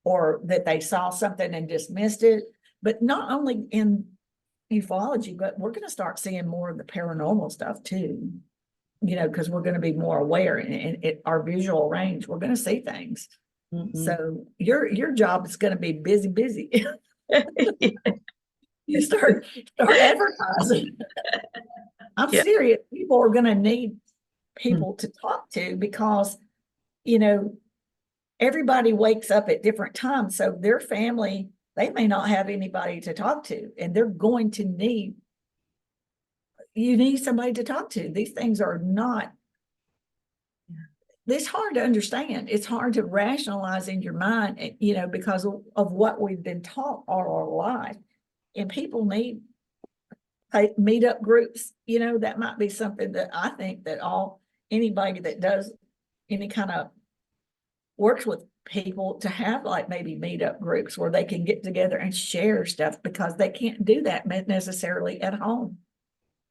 or that they saw something and dismissed it. But not only in ufology, but we're going to start seeing more of the paranormal stuff too, because we're going to be more aware in our visual range. We're going to see things. So your job is going to be busy. You start advertising. I'm serious. People are going to need people to talk to, because everybody wakes up at different times. So their family, they may not have anybody to talk to, and they're going to need somebody to talk to. These things are not, it's hard to understand. It's hard to rationalize in your mind, because of what we've been taught all our life. And people need meetup groups. That might be something that I think that anybody that does any kind of works with people to have, like maybe meetup groups where they can get together and share stuff, because they can't do that necessarily at home.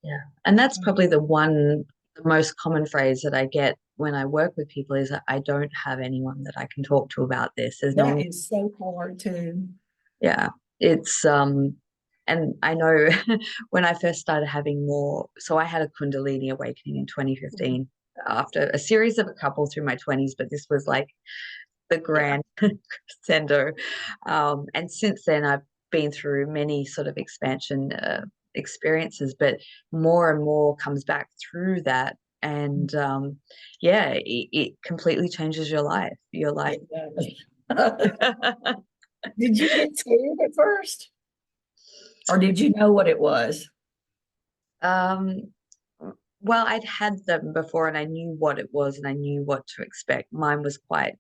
Yeah. And that's probably the most common phrase that I get when I work with people is that I don't have anyone that I can talk to about this. There's that is so hard too. Yeah. It's And I know when I first started having more, so I had a Kundalini awakening in 2015 after a series of a couple through my 20s, but this was like the Yeah. grand crescendo. And since then, I've been through many sort of expansion experiences, but more and more comes back through that. And yeah, it completely changes your life. Your life. Exactly. Did you get scared at first? Or did you know what it was? um, well, I'd had them before and I knew what it was and I knew what to expect. Mine was quite I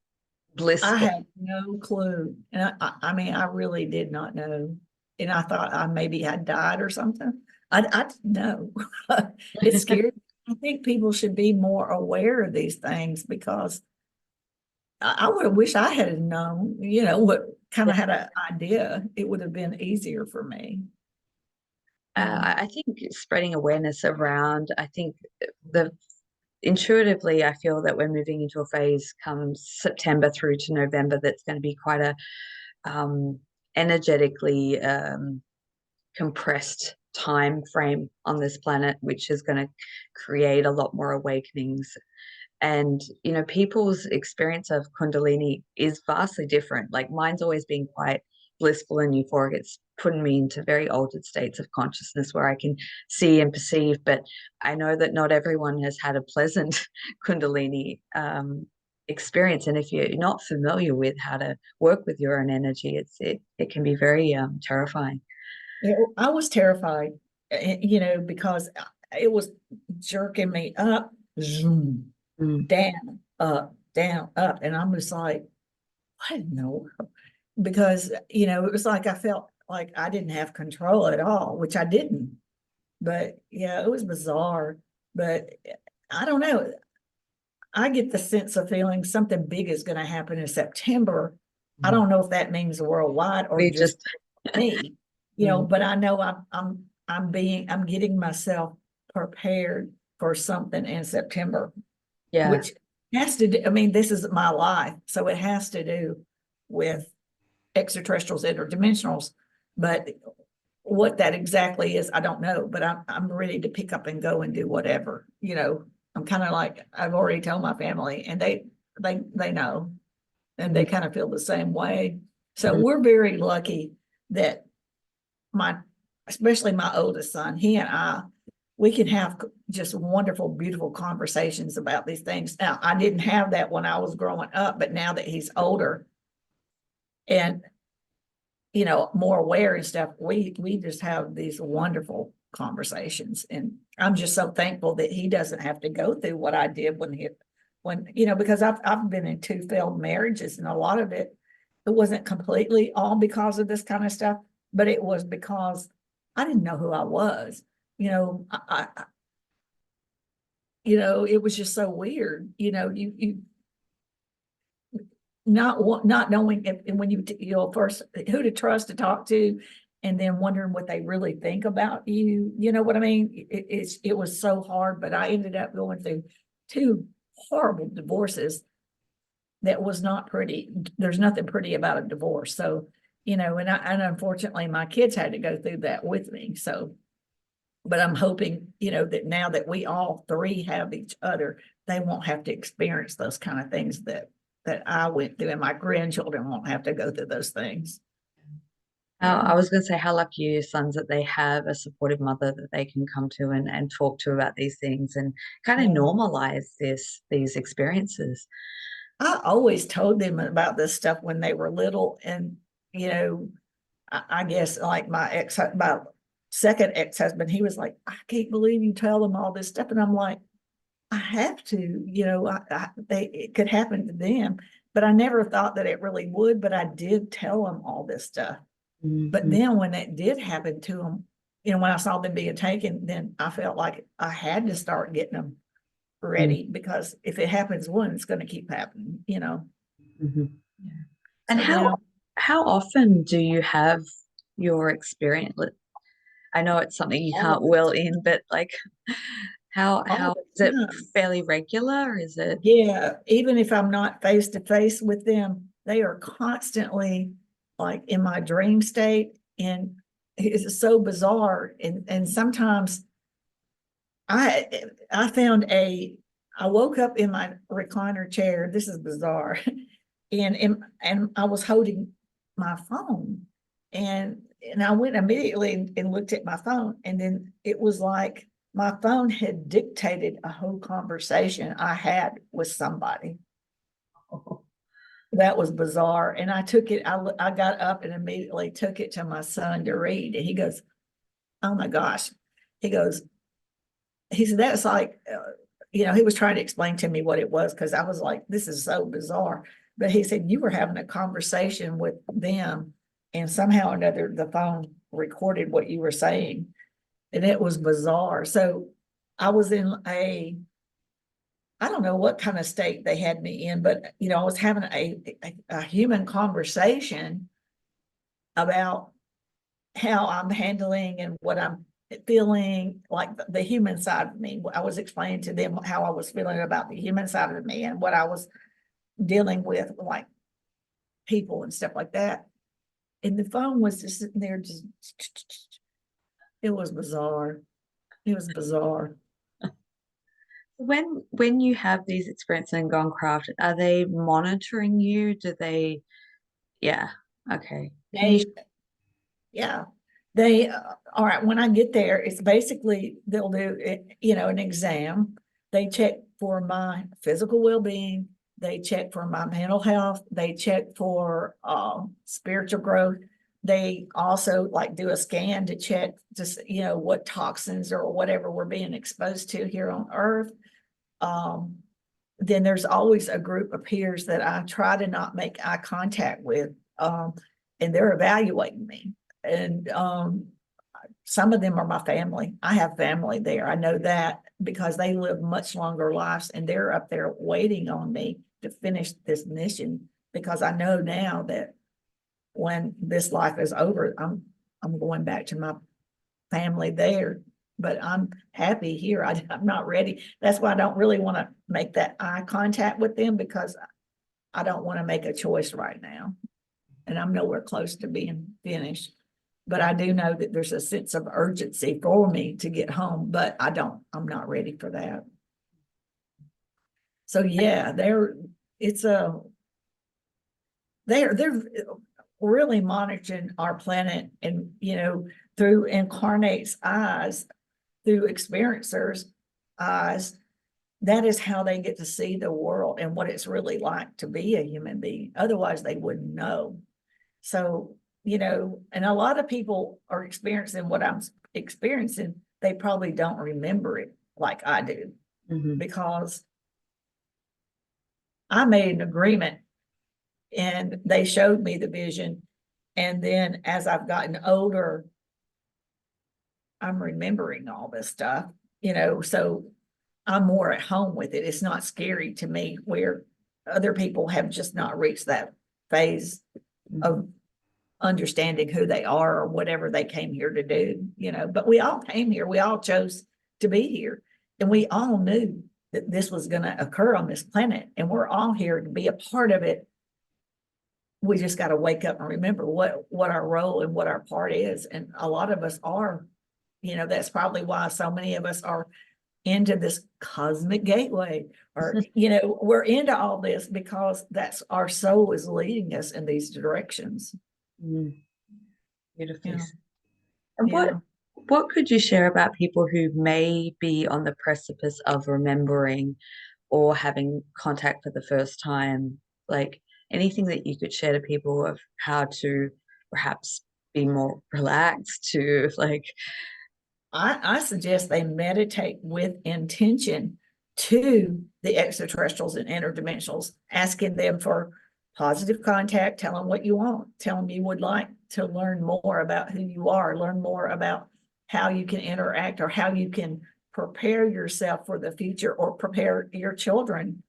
blissful. had no clue. And I mean, I really did not know. And I thought I maybe had died or something. I didn't know. It scared me. I think people should be more aware of these things because I would wish I had known, what kind of had an idea. It would have been easier for me. I think spreading awareness around, I think the intuitively, I feel that we're moving into a phase come September through to November that's going to be quite a um, energetically compressed time frame on this planet, which is going to create a lot more awakenings. And, people's experience of Kundalini is vastly different. Like mine's always been quite blissful and euphoric. It's putting me into very altered states of consciousness where I can see and perceive. But I know that not everyone has had a pleasant Kundalini experience. And if you're not familiar with how to work with your own energy, it can be very terrifying. Yeah, I was terrified, because it was jerking me up, zoom, Mm, down, up. And I'm just like, I didn't know. Because, it was like I felt like I didn't have control at all, which I didn't. But yeah, it was bizarre. But I don't know. I get the sense of feeling something big is going to happen in September. I mm. don't know if that means worldwide or We just just, me, mm, but I know I'm getting myself prepared for something in September, yeah. which has to do, I mean, this is my life, so it has to do with extraterrestrials, interdimensionals, but what that exactly is, I don't know, but I'm ready to pick up and go and do whatever, I'm kind of like, I've already told my family and they know, and they Mm, kind of feel the same way. So mm, we're very lucky that my, especially my oldest son, he and we can have just wonderful, beautiful conversations about these things. Now, I didn't have that when I was growing up, but now that he's older and, more aware and stuff, we just have these wonderful conversations. And I'm just so thankful that he doesn't have to go through what I did because I've been in 2 failed marriages, and a lot of it wasn't completely all because of this kind of stuff, but it was because I didn't know who I was. It was just so weird. You not knowing if, and when first who to trust to talk to, and then wondering what they really think about you. You know what I mean? It was so hard, but I ended up going through 2 horrible divorces. That was not pretty. There's nothing pretty about a divorce. So, and unfortunately my kids had to go through that with me. So, but I'm hoping, that now that we all 3 have each other, they won't have to experience those kind of things that I went through, and my grandchildren won't have to go through those things. Yeah. I was going to say how lucky are your sons that they have a supportive mother that they can come to and talk to about these things and kind of Yeah. normalize these experiences. I always told them about this stuff when they were little. And, I guess like my second ex-husband, he was like, I can't believe you tell them all this stuff. And I'm like, I have to, it could happen to them, but I never thought that it really would, but I did tell them all this stuff. But Mhm. then when it did happen to them, when I saw them being taken, then I felt like I had to start getting them Mhm. ready, because if it happens once, it's going to keep happening. Mhm. Yeah. And So yeah. how often do you have your experience? I know it's something you All can't the will in, but like all how is the it time. fairly regular or is it Yeah, even if I'm not face to face with them, they are constantly like in my dream state. And it's so bizarre. And sometimes I found I woke up in my recliner chair. This is bizarre. And I was holding my phone, and I went immediately and looked at my phone, and then it was like my phone had dictated a whole conversation I had with somebody. That was bizarre. And I took it, I got up and immediately took it to my son to read. And he goes, "Oh my gosh." He goes, he said, "That's like, he was trying to explain to me what it was, because I was like, this is so bizarre." But he said, "You were having a conversation with them, and somehow or another, the phone recorded what you were saying." And it was bizarre. So I was in I don't know what kind of state they had me in, but I was having a human conversation about how I'm handling and what I'm feeling, like the human side of me. I was explaining to them how I was feeling about the human side of me and what I was dealing with, like people and stuff like that. And the phone was just sitting there, it was bizarre. It was bizarre. When you have these experiences and gone craft, are they monitoring you? Do they, yeah, okay. Can you, They, yeah, they, all right, when I get there, it's basically, they'll do it, an exam. They check for my physical well-being. They check for my mental health. They check for spiritual growth. They also like do a scan to check just, what toxins or whatever we're being exposed to here on Earth. Then there's always a group of peers that I try to not make eye contact with, and they're evaluating me. And some of them are my family. I have family there. I know that because they live much longer lives, and they're up there waiting on me to finish this mission, because I know now that when this life is over, I'm going back to my family there. But I'm happy here. I'm not ready. That's why I don't really want to make that eye contact with them, because I don't want to make a choice right now. And I'm nowhere close to being finished. But I do know that there's a sense of urgency for me to get home, but I'm not ready for that. So yeah, they're really monitoring our planet, and through incarnates eyes, through experiencers' eyes. That is how they get to see the world and what it's really like to be a human being. Otherwise, they wouldn't know. So, and a lot of people are experiencing what I'm experiencing. They probably don't remember it like I do, because I made an agreement and they showed me the vision. And then as I've gotten older, I'm remembering all this stuff, so I'm more at home with it. It's not scary to me, where other people have just not reached that phase of understanding who they are or whatever they came here to do, but we all came here. We all chose to be here, and we all knew that this was going to occur on this planet, and we're all here to be a part of it. We just got to wake up and remember what our role and what our part is. And a lot of us are, that's probably why so many of us are into this cosmic gateway, or we're into all this, because that's our soul is leading us in these directions. Beautiful. Yeah. And what could you share about people who may be on the precipice of remembering or having contact for the first time? Like anything that you could share to people of how to perhaps be more relaxed, to like. I suggest they meditate with intention to the extraterrestrials and interdimensionals, asking them for positive contact. Tell them what you want. Tell them you would like to learn more about who you are, learn more about how you can interact, or how you can prepare yourself for the future, or prepare your children,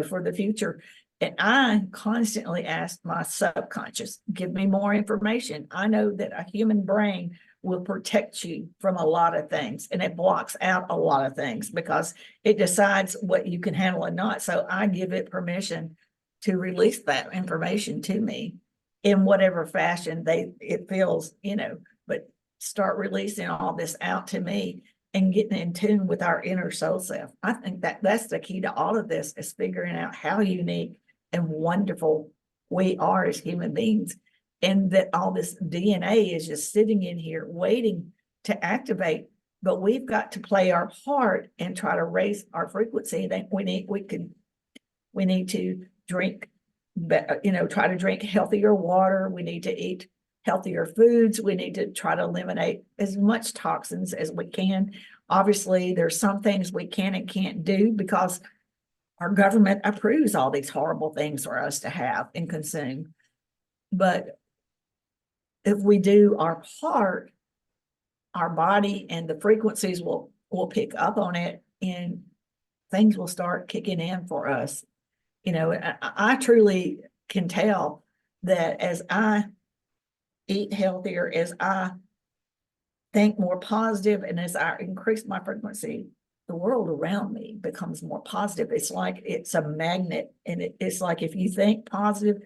for the future. And I constantly ask my subconscious, give me more information. I know that a human brain will protect you from a lot of things, and it blocks out a lot of things because it decides what you can handle and not. So I give it permission to release that information to me in whatever fashion it feels, but start releasing all this out to me and getting in tune with our inner soul self. I think that that's the key to all of this, is figuring out how unique and wonderful we are as human beings, and that all this DNA is just sitting in here waiting to activate. But we've got to play our part and try to raise our frequency. We need to drink, try to drink healthier water. We need to eat healthier foods. We need to try to eliminate as much toxins as we can. Obviously, there's some things we can and can't do because our government approves all these horrible things for us to have and consume. But if we do our part, our body and the frequencies will pick up on it, and things will start kicking in for us. I truly can tell that as I eat healthier, as I think more positive, and as I increase my frequency, the world around me becomes more positive. It's like it's a magnet, and it's like if you think positive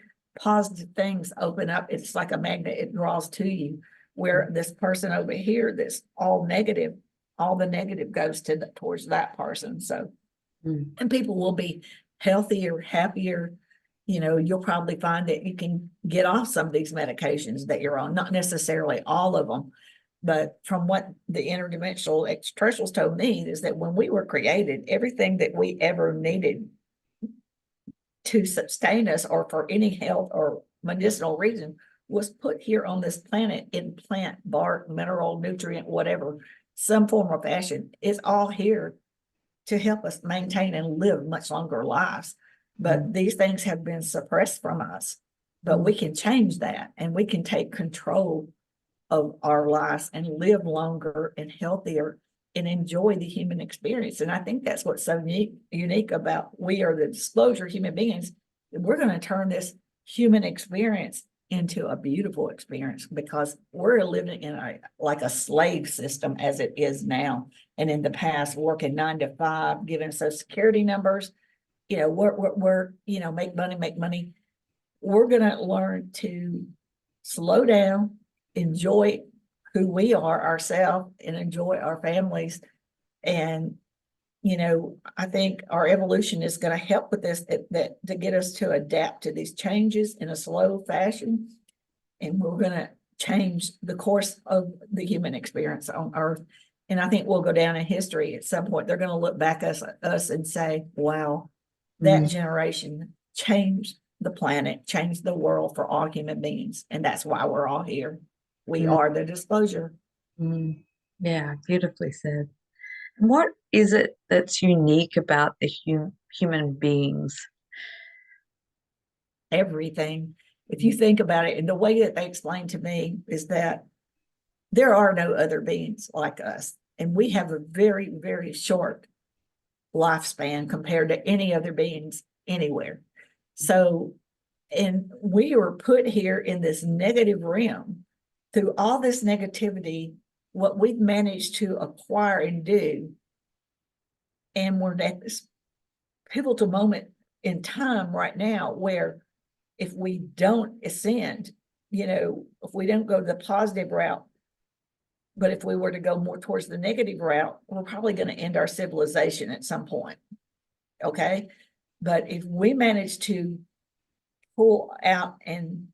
things open up. It's like a magnet, it draws to you. Where this person over here that's all negative, all the negative goes towards that person. So, and people will be healthier, happier. You'll probably find that you can get off some of these medications that you're on, not necessarily all of them. But from what the interdimensional extraterrestrials told me, is that when we were created, everything that we ever needed to sustain us or for any health or medicinal reason was put here on this planet in plant, bark, mineral, nutrient, whatever, some form or fashion. It's all here to help us maintain and live much longer lives. But these things have been suppressed from us. But we can change that, and we can take control of our lives and live longer and healthier and enjoy the human experience. And I think that's what's so unique about we are the disclosure human beings. We're going to turn this human experience into a beautiful experience, because we're living in like a slave system as it is now. And in the past, working 9 to 5, giving Social Security numbers, we're make money. We're going to learn to slow down, enjoy who we are ourselves, and enjoy our families. And I think our evolution is going to help with this, that to get us to adapt to these changes in a slow fashion. And we're going to change the course of the human experience on Earth. And I think we'll go down in history at some point. They're going to look back at us and say, wow, that generation changed the planet, changed the world for all human beings. And that's why we're all here. We are the disclosure. Yeah, beautifully said. What is it that's unique about the human beings? Everything. If you think about it, and the way that they explain to me is that there are no other beings like us. And we have a very, very short lifespan compared to any other beings anywhere. So, and we were put here in this negative realm through all this negativity, what we've managed to acquire and do. And we're at this pivotal moment in time right now where if we don't ascend, if we don't go the positive route, but if we were to go more towards the negative route, we're probably going to end our civilization at some point. Okay. But if we manage to pull out and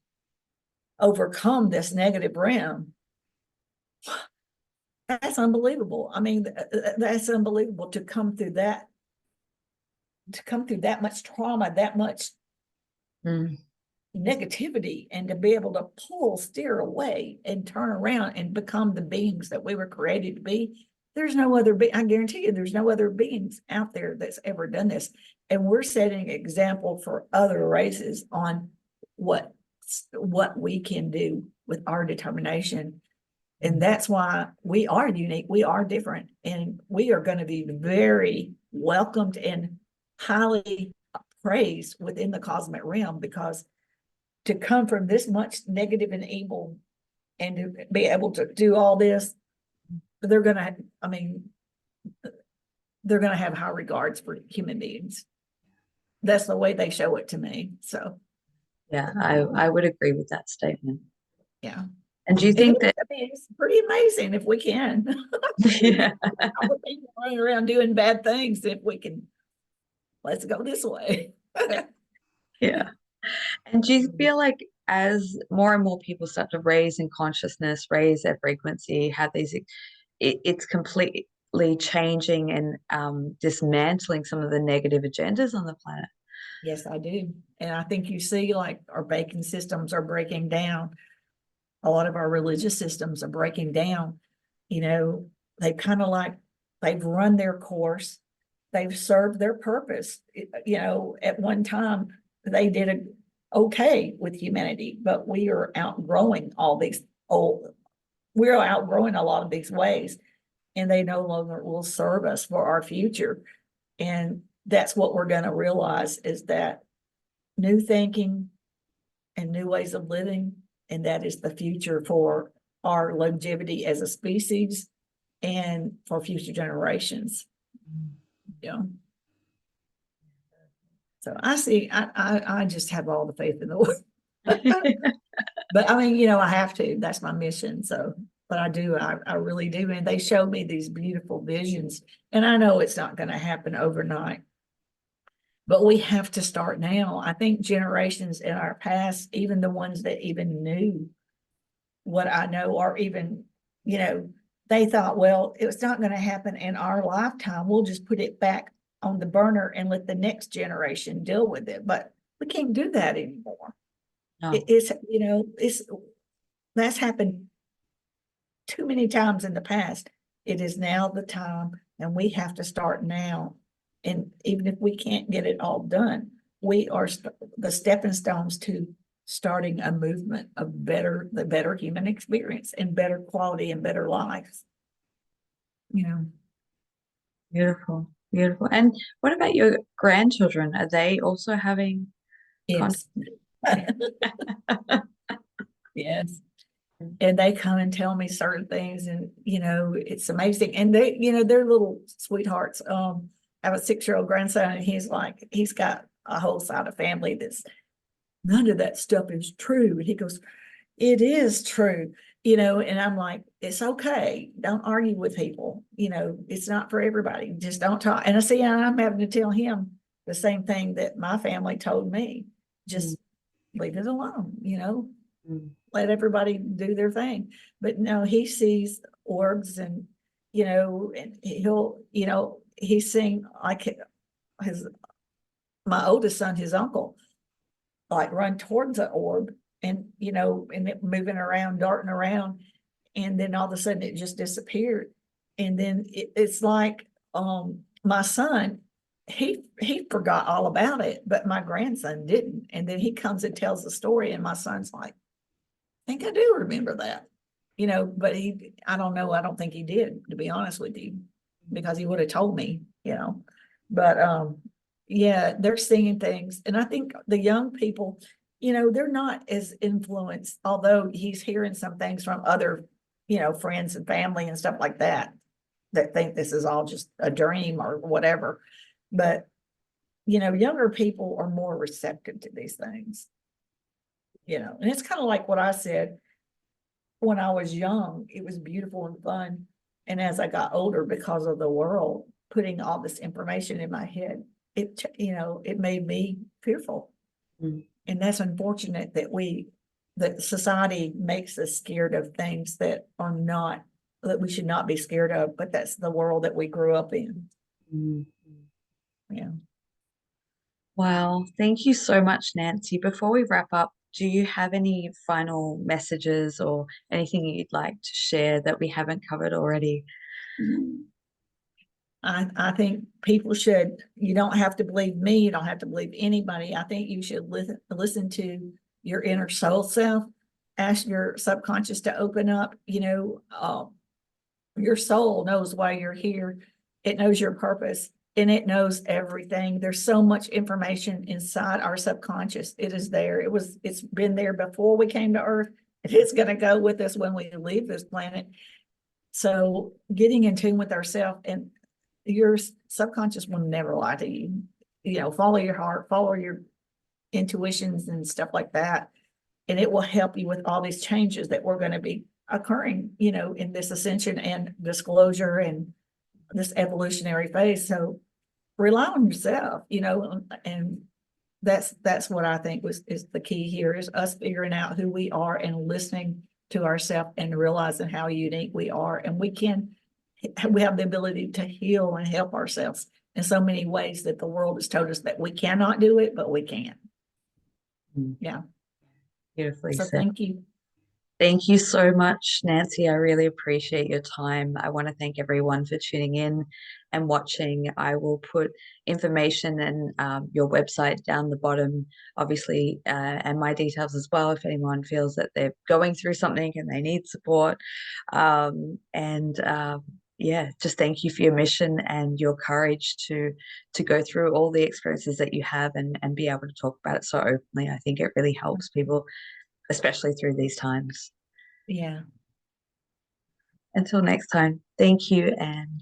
overcome this negative realm, that's unbelievable. I mean, that's unbelievable to come through that much trauma, that much negativity, and to be able to steer away and turn around and become the beings that we were created to be. There's no other I guarantee you there's no other beings out there that's ever done this. And we're setting an example for other races on what we can do with our determination. And that's why we are unique, we are different, and we are going to be very welcomed and highly praised within the cosmic realm, because to come from this much negative and evil and to be able to do all this, they're going to have high regards for human beings. That's the way they show it to me. So yeah, I would agree with that statement. Yeah. And do you It think is, that, I mean, it's pretty amazing if we can. yeah, All the people running around doing bad things, if we can, let's go this way. yeah. And do you feel like as more and more people start to raise in consciousness, raise their frequency, have these, it's completely changing and dismantling some of the negative agendas on the planet? Yes, I do. And I think you see like our banking systems are breaking down. A lot of our religious systems are breaking down. You know, they kind of like, they've run their course. They've served their purpose. You know, at one time they did okay with humanity, but we are outgrowing all these old, we're outgrowing a lot of these ways, and they no longer will serve us for our future. And that's what we're going to realize, is that new thinking and new ways of living, and that is the future for our longevity as a species and for future generations. Yeah. So I see, I just have all the faith in the world. But I mean, you know, I have to, that's my mission. So, but I do, I really do. And they show me these beautiful visions, and I know it's not going to happen overnight, but we have to start now. I think generations in our past, even the ones that even knew what I know, or even, you know, they thought, well, it's not going to happen in our lifetime. We'll just put it back on the burner and let the next generation deal with it. But we can't do that anymore. No. It's, you know, that's happened too many times in the past. It is now the time, and we have to start now. And even if we can't get it all done, we are the stepping stones to starting a movement of the better human experience and better quality and better lives. You know, Beautiful, beautiful. And what about your grandchildren? Are they also having contact? yes. Yes. And they come and tell me certain things, and you know, it's amazing. And they, you know, they're little sweethearts. I have a 6-year-old grandson, and he's got a whole side of family that's, none of that stuff is true. And he goes, it is true, you know. And I'm like, it's okay, don't argue with people, you know, it's not for everybody, just don't talk. And I see, I'm having to tell him the same thing that my family told me, just leave it alone, you know. Let everybody do their thing. But no, he sees orbs, and you know, and he'll, you know, he's seeing like his, my oldest son, his uncle, like run towards the orb, and you know, and it moving around, darting around, and then all of a sudden it just disappeared. And then it's like my son, he forgot all about it, but my grandson didn't. And then he comes and tells the story, and my son's like, I think I do remember that, you know. But I don't know, I don't think he did, to be honest with you, because he would have told me, you know. But yeah, they're seeing things. And I think the young people, you know, they're not as influenced, although he's hearing some things from other, you know, friends and family and stuff like that, that think this is all just a dream or whatever. But, you know, younger people are more receptive to these things, you know. And it's kind of like what I said, when I was young, it was beautiful and fun. And as I got older, because of the world putting all this information in my head, it, you know, it made me fearful. Mm. And that's unfortunate that society makes us scared of things that are not, that we should not be scared of, but that's the world that we grew up in. Mm. Yeah. Wow, thank you so much, Nancy. Before we wrap up, do you have any final messages or anything you'd like to share that we haven't covered already? I think people should, you don't have to believe me, you don't have to believe anybody. I think you should listen to your inner soul self, ask your subconscious to open up. You know, your soul knows why you're here, it knows your purpose, and it knows everything. There's so much information inside our subconscious. It is there. It's been there before we came to Earth. It's going to go with us when we leave this planet. So getting in tune with ourselves, and your subconscious will never lie to you. You know, follow your heart, follow your intuitions and stuff like that. and it will help you with all these changes that we're going to be occurring, in this ascension and disclosure and this evolutionary phase. So rely on yourself, and that's what I think is the key here, is us figuring out who we are and listening to ourselves and realizing how unique we are. And we have the ability to heal and help ourselves in so many ways that the world has told us that we cannot do it, but we can. Yeah. Beautifully So said. thank you. Thank you so much, Nancy. I really appreciate your time. I want to thank everyone for tuning in and watching. I will put information and your website down the bottom, obviously, and my details as well, if anyone feels that they're going through something and they need support. Yeah, just thank you for your mission and your courage to go through all the experiences that you have and be able to talk about it so openly. I think it really helps people, especially through these times. Yeah. Until next time, thank you and